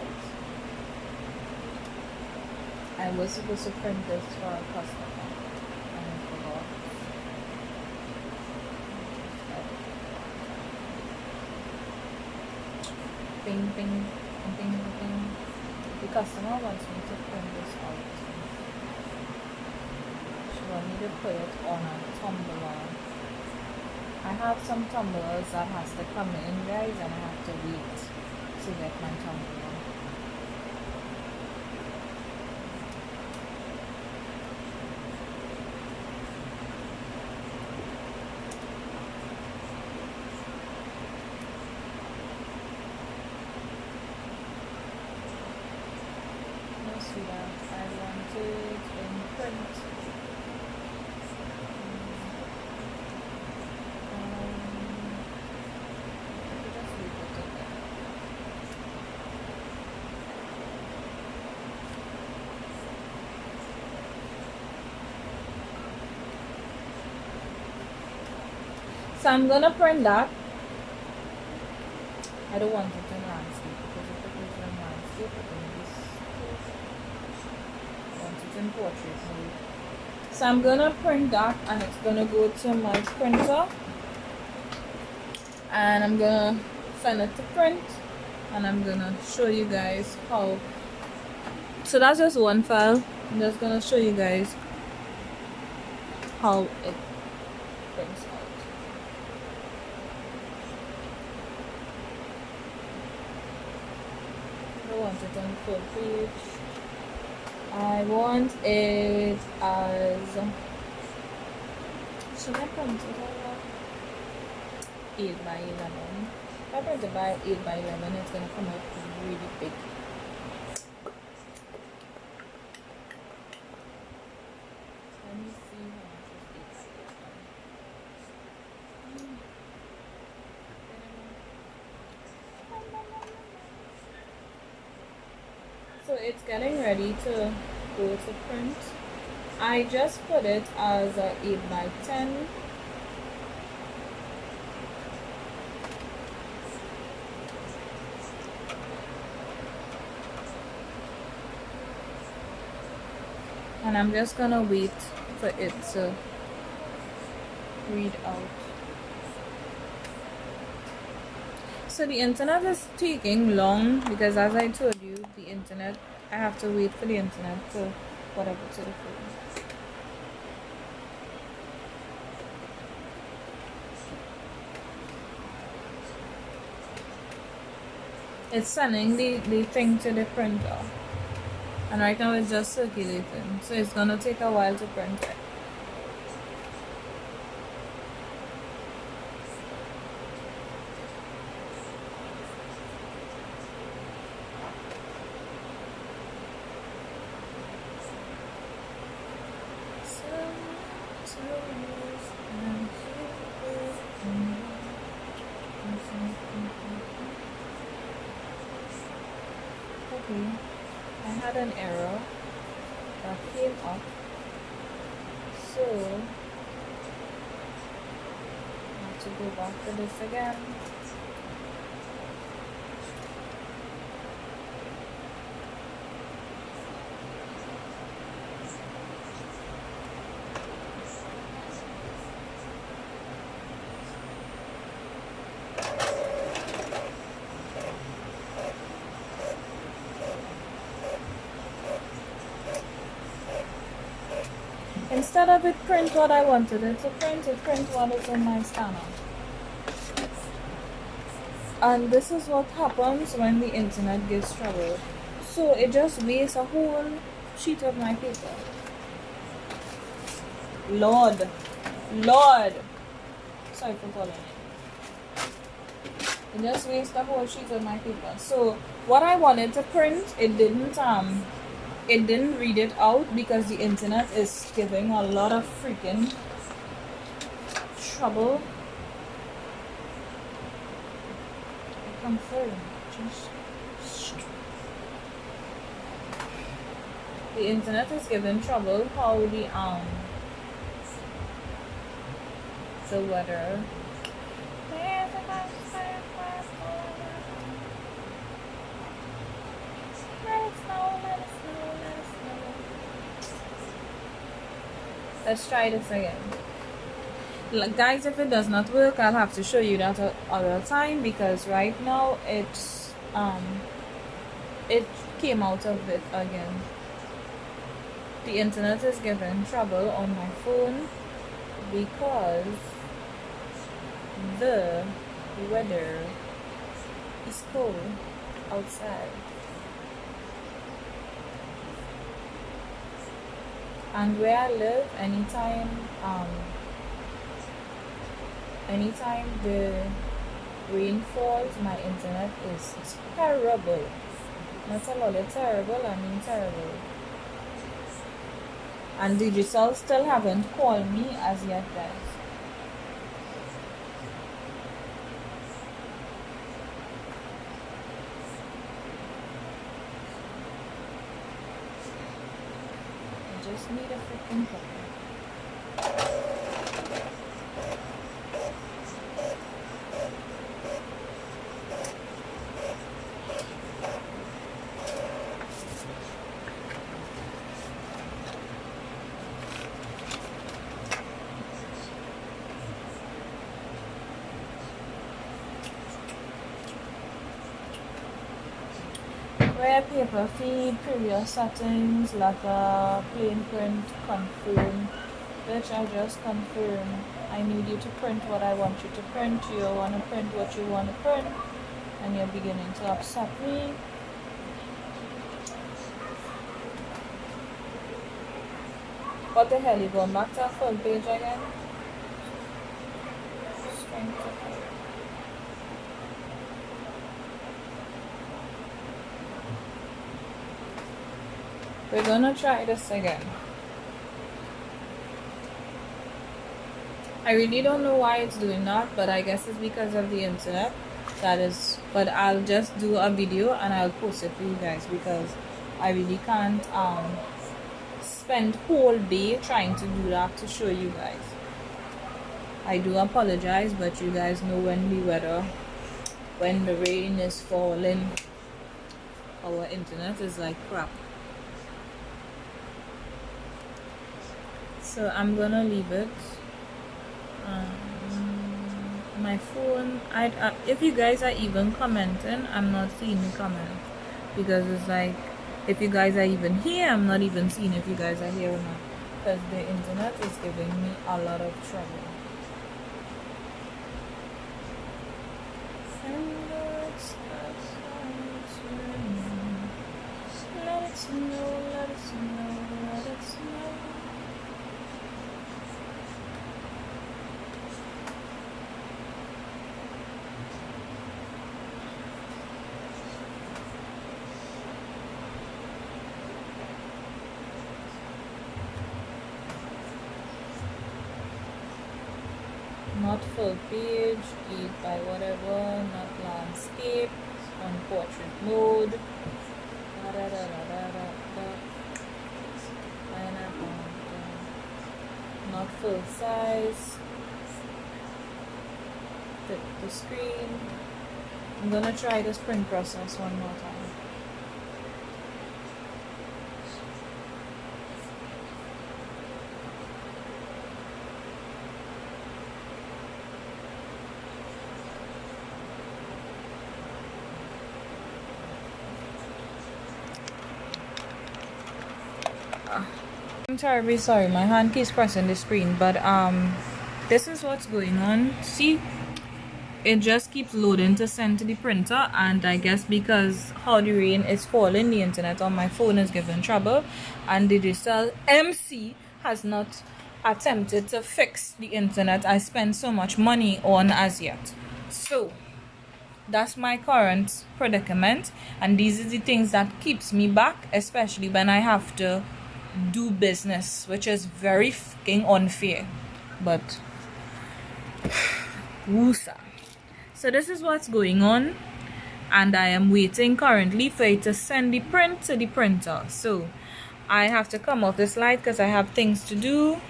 I was supposed to print this for a customer, and I forgot. Bing, bing, bing, bing. The customer wants me to print this out. She wants me to put it on a tumbler. I have some tumblers that has to come in, guys, and I have to wait to get my tumbler. I want it in print. Just leave it in there. So I'm gonna print that. I don't want it in landscape because if it is in landscape, it will be in portrait mode. So I'm gonna print that and it's gonna go to my printer and I'm gonna send it to print and I'm gonna show you guys how. So that's just one file. I'm just gonna show you guys how it prints out. I want it on full page. I want it as, should I print it as 8 by 11? If I print it by 8 by 11, it's going to come out really big. Let me see how much is 8 by 11. So it's getting ready to go to print. I just put it as a 8 by 10. And I'm just gonna wait for it to read out. So the internet is taking long because, as I told you, the internet, I have to wait for the internet to whatever to the phone. It's sending the thing to the printer, and right now it's just circulating, so it's gonna take a while to print it. Okay, I had an error that came up, so I have to go back to this again. Instead of it print what I wanted it to print, it print what is in my scanner. And this is what happens when the internet gives trouble. So it just wastes a whole sheet of my paper. Lord. Sorry for calling it. It just wastes the whole sheet of my paper. So what I wanted to print, it didn't read it out because the internet is giving a lot of freaking trouble. Confirm. The internet is giving trouble. How the weather. Let's try this again. Guys, if it does not work, I'll have to show you that other time, because right now it came out of it again. The internet is giving trouble on my phone because the weather is cold outside. And where I live, anytime the rain falls, my internet is terrible. Not a lot of terrible, I mean terrible. And Digicel still haven't called me as yet, guys. I just need a freaking copy. Where paper feed, previous settings, letter, plain print, confirm, which I just confirm. I need you to print what I want you to print. You want to print what you want to print, and you're beginning to upset me. What the hell, you going back to a full page again? We're gonna try this again. I really don't know why it's doing that, but I guess it's because of the internet. But I'll just do a video and I'll post it for you guys, because I really can't spend whole day trying to do that to show you guys. I do apologize, but you guys know when the rain is falling, our internet is like crap. So I'm gonna leave it. My phone, if you guys are even commenting, I'm not seeing the comments, because it's like, if you guys are even here, I'm not even seeing if you guys are here or not, because the internet is giving me a lot of trouble. Let it snow, let it snow, let it snow. Not full page, 8 by whatever, not landscape, on portrait mode. Not full size. Fit the screen. I'm gonna try this print process one more time. I'm terribly sorry, my hand keeps pressing the screen, but this is what's going on. See, it just keeps loading to send to the printer, and I guess because how the rain is falling, the internet on my phone is giving trouble, and the digital MC has not attempted to fix the internet I spent so much money on as yet. So that's my current predicament, and these are the things that keeps me back, especially when I have to do business, which is very fucking unfair, but woosa. So this is what's going on, and I am waiting currently for it to send the print to the printer. So I have to come off the slide because I have things to do.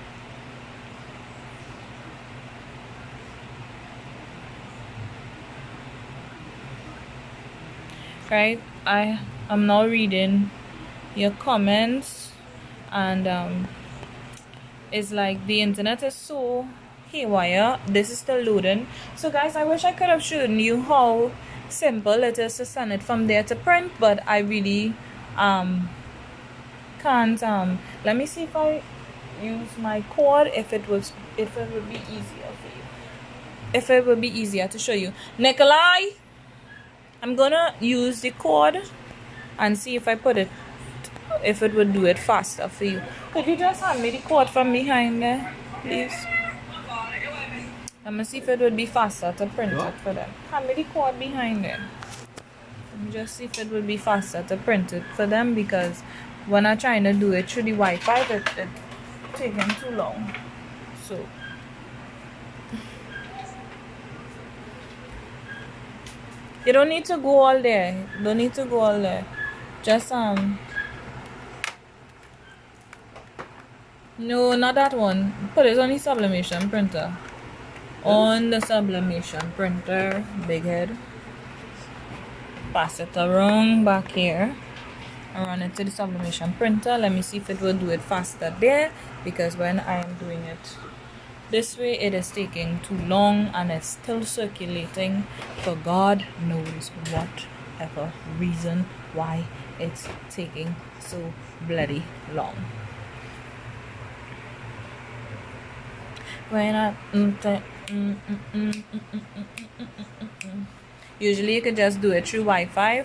Right, I am now reading your comments, and it's like the internet is so haywire. This is still loading. So guys, I wish I could have shown you how simple it is to send it from there to print, but I really can't. Let me see if I use my cord, if it would be easier for you, if it would be easier to show you. Nikolai, I'm gonna use the cord and see if I put it, if it would do it faster for you. Could you just hand me the cord from behind there, please? I'm gonna see if it would be faster to print it for them. Hand me the cord behind there. Let me just see if it would be faster to print it for them, because when I'm trying to do it through the Wi-Fi, it's taking too long. So you don't need to go all there. Don't need to go all there. Just no, not that one. Put it on the sublimation printer. On the sublimation printer, big head. Pass it around back here and run it to the sublimation printer. Let me see if it will do it faster there, because when I am doing it this way, it is taking too long and it's still circulating for God knows whatever reason why it's taking so bloody long. When I usually you could just do it through Wi-Fi.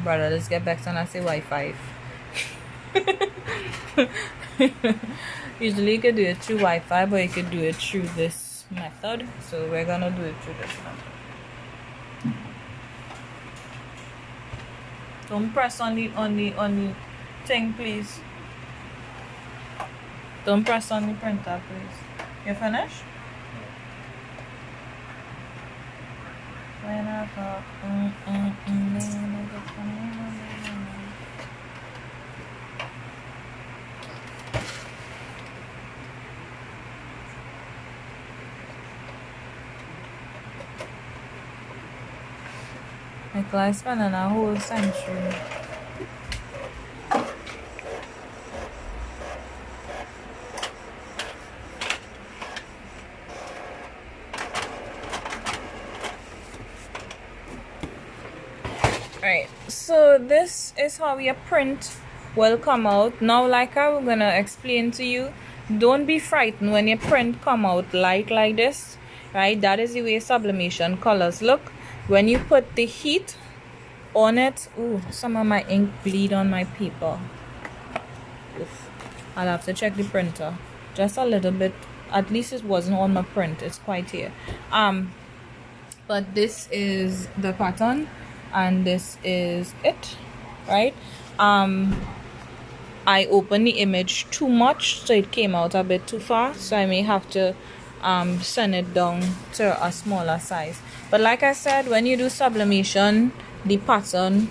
Brother, let's get back to when I say Wi-Fi. Usually you could do it through Wi-Fi, but you could do it through this method. So we're gonna do it through this method. Don't press on the thing, please. Don't press on the printer, please. You finished? When I talk, like I spent a whole century. Right, so this is how your print will come out. Now, like I'm gonna explain to you, don't be frightened when your print come out light like this, right? That is the way sublimation colors look. When you put the heat on it, ooh, some of my ink bleed on my paper. Oof. I'll have to check the printer. Just a little bit. At least it wasn't on my print. It's quite here. But this is the pattern, and this is it, right? I opened the image too much, so it came out a bit too fast, so I may have to send it down to a smaller size. But like I said, when you do sublimation, the pattern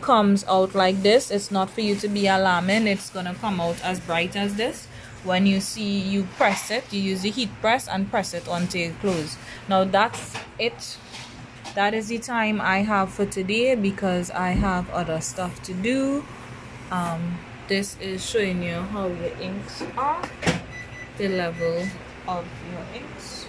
comes out like this. It's not for you to be alarming. It's gonna come out as bright as this. When you see you press it, you use the heat press and press it onto your clothes. Now that's it. That is the time I have for today, because I have other stuff to do. This is showing you how your inks are, the level of your inks.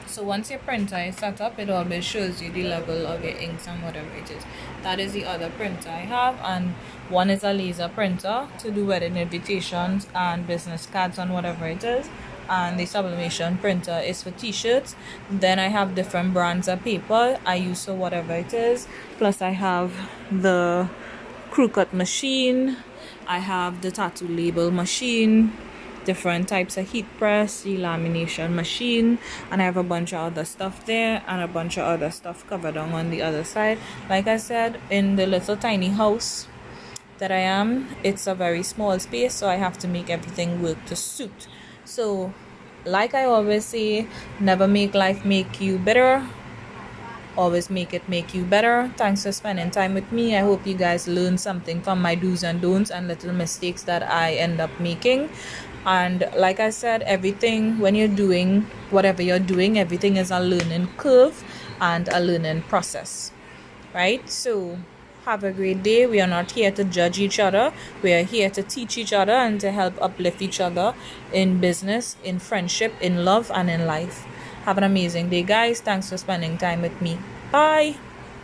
So once your printer is set up, it always shows you the level of your inks and whatever it is. That is the other printer I have, and one is a laser printer to do wedding invitations and business cards and whatever it is. and the sublimation printer is for t-shirts. Then I have different brands of paper I use for whatever it is. Plus I have the crew cut machine, I have the tattoo label machine, different types of heat press, the lamination machine, and I have a bunch of other stuff there and a bunch of other stuff covered on the other side. Like I said, in the little tiny house that I am, it's a very small space, so I have to make everything work to suit. So like I always say, never make life make you bitter, always make it make you better. Thanks for spending time with me. I hope you guys learned something from my do's and don'ts and little mistakes that I end up making. And like I said, everything, when you're doing whatever you're doing, everything is a learning curve and a learning process, right? So have a great day. We are not here to judge each other. We are here to teach each other and to help uplift each other in business, in friendship, in love, and in life. Have an amazing day, guys. Thanks for spending time with me. Bye.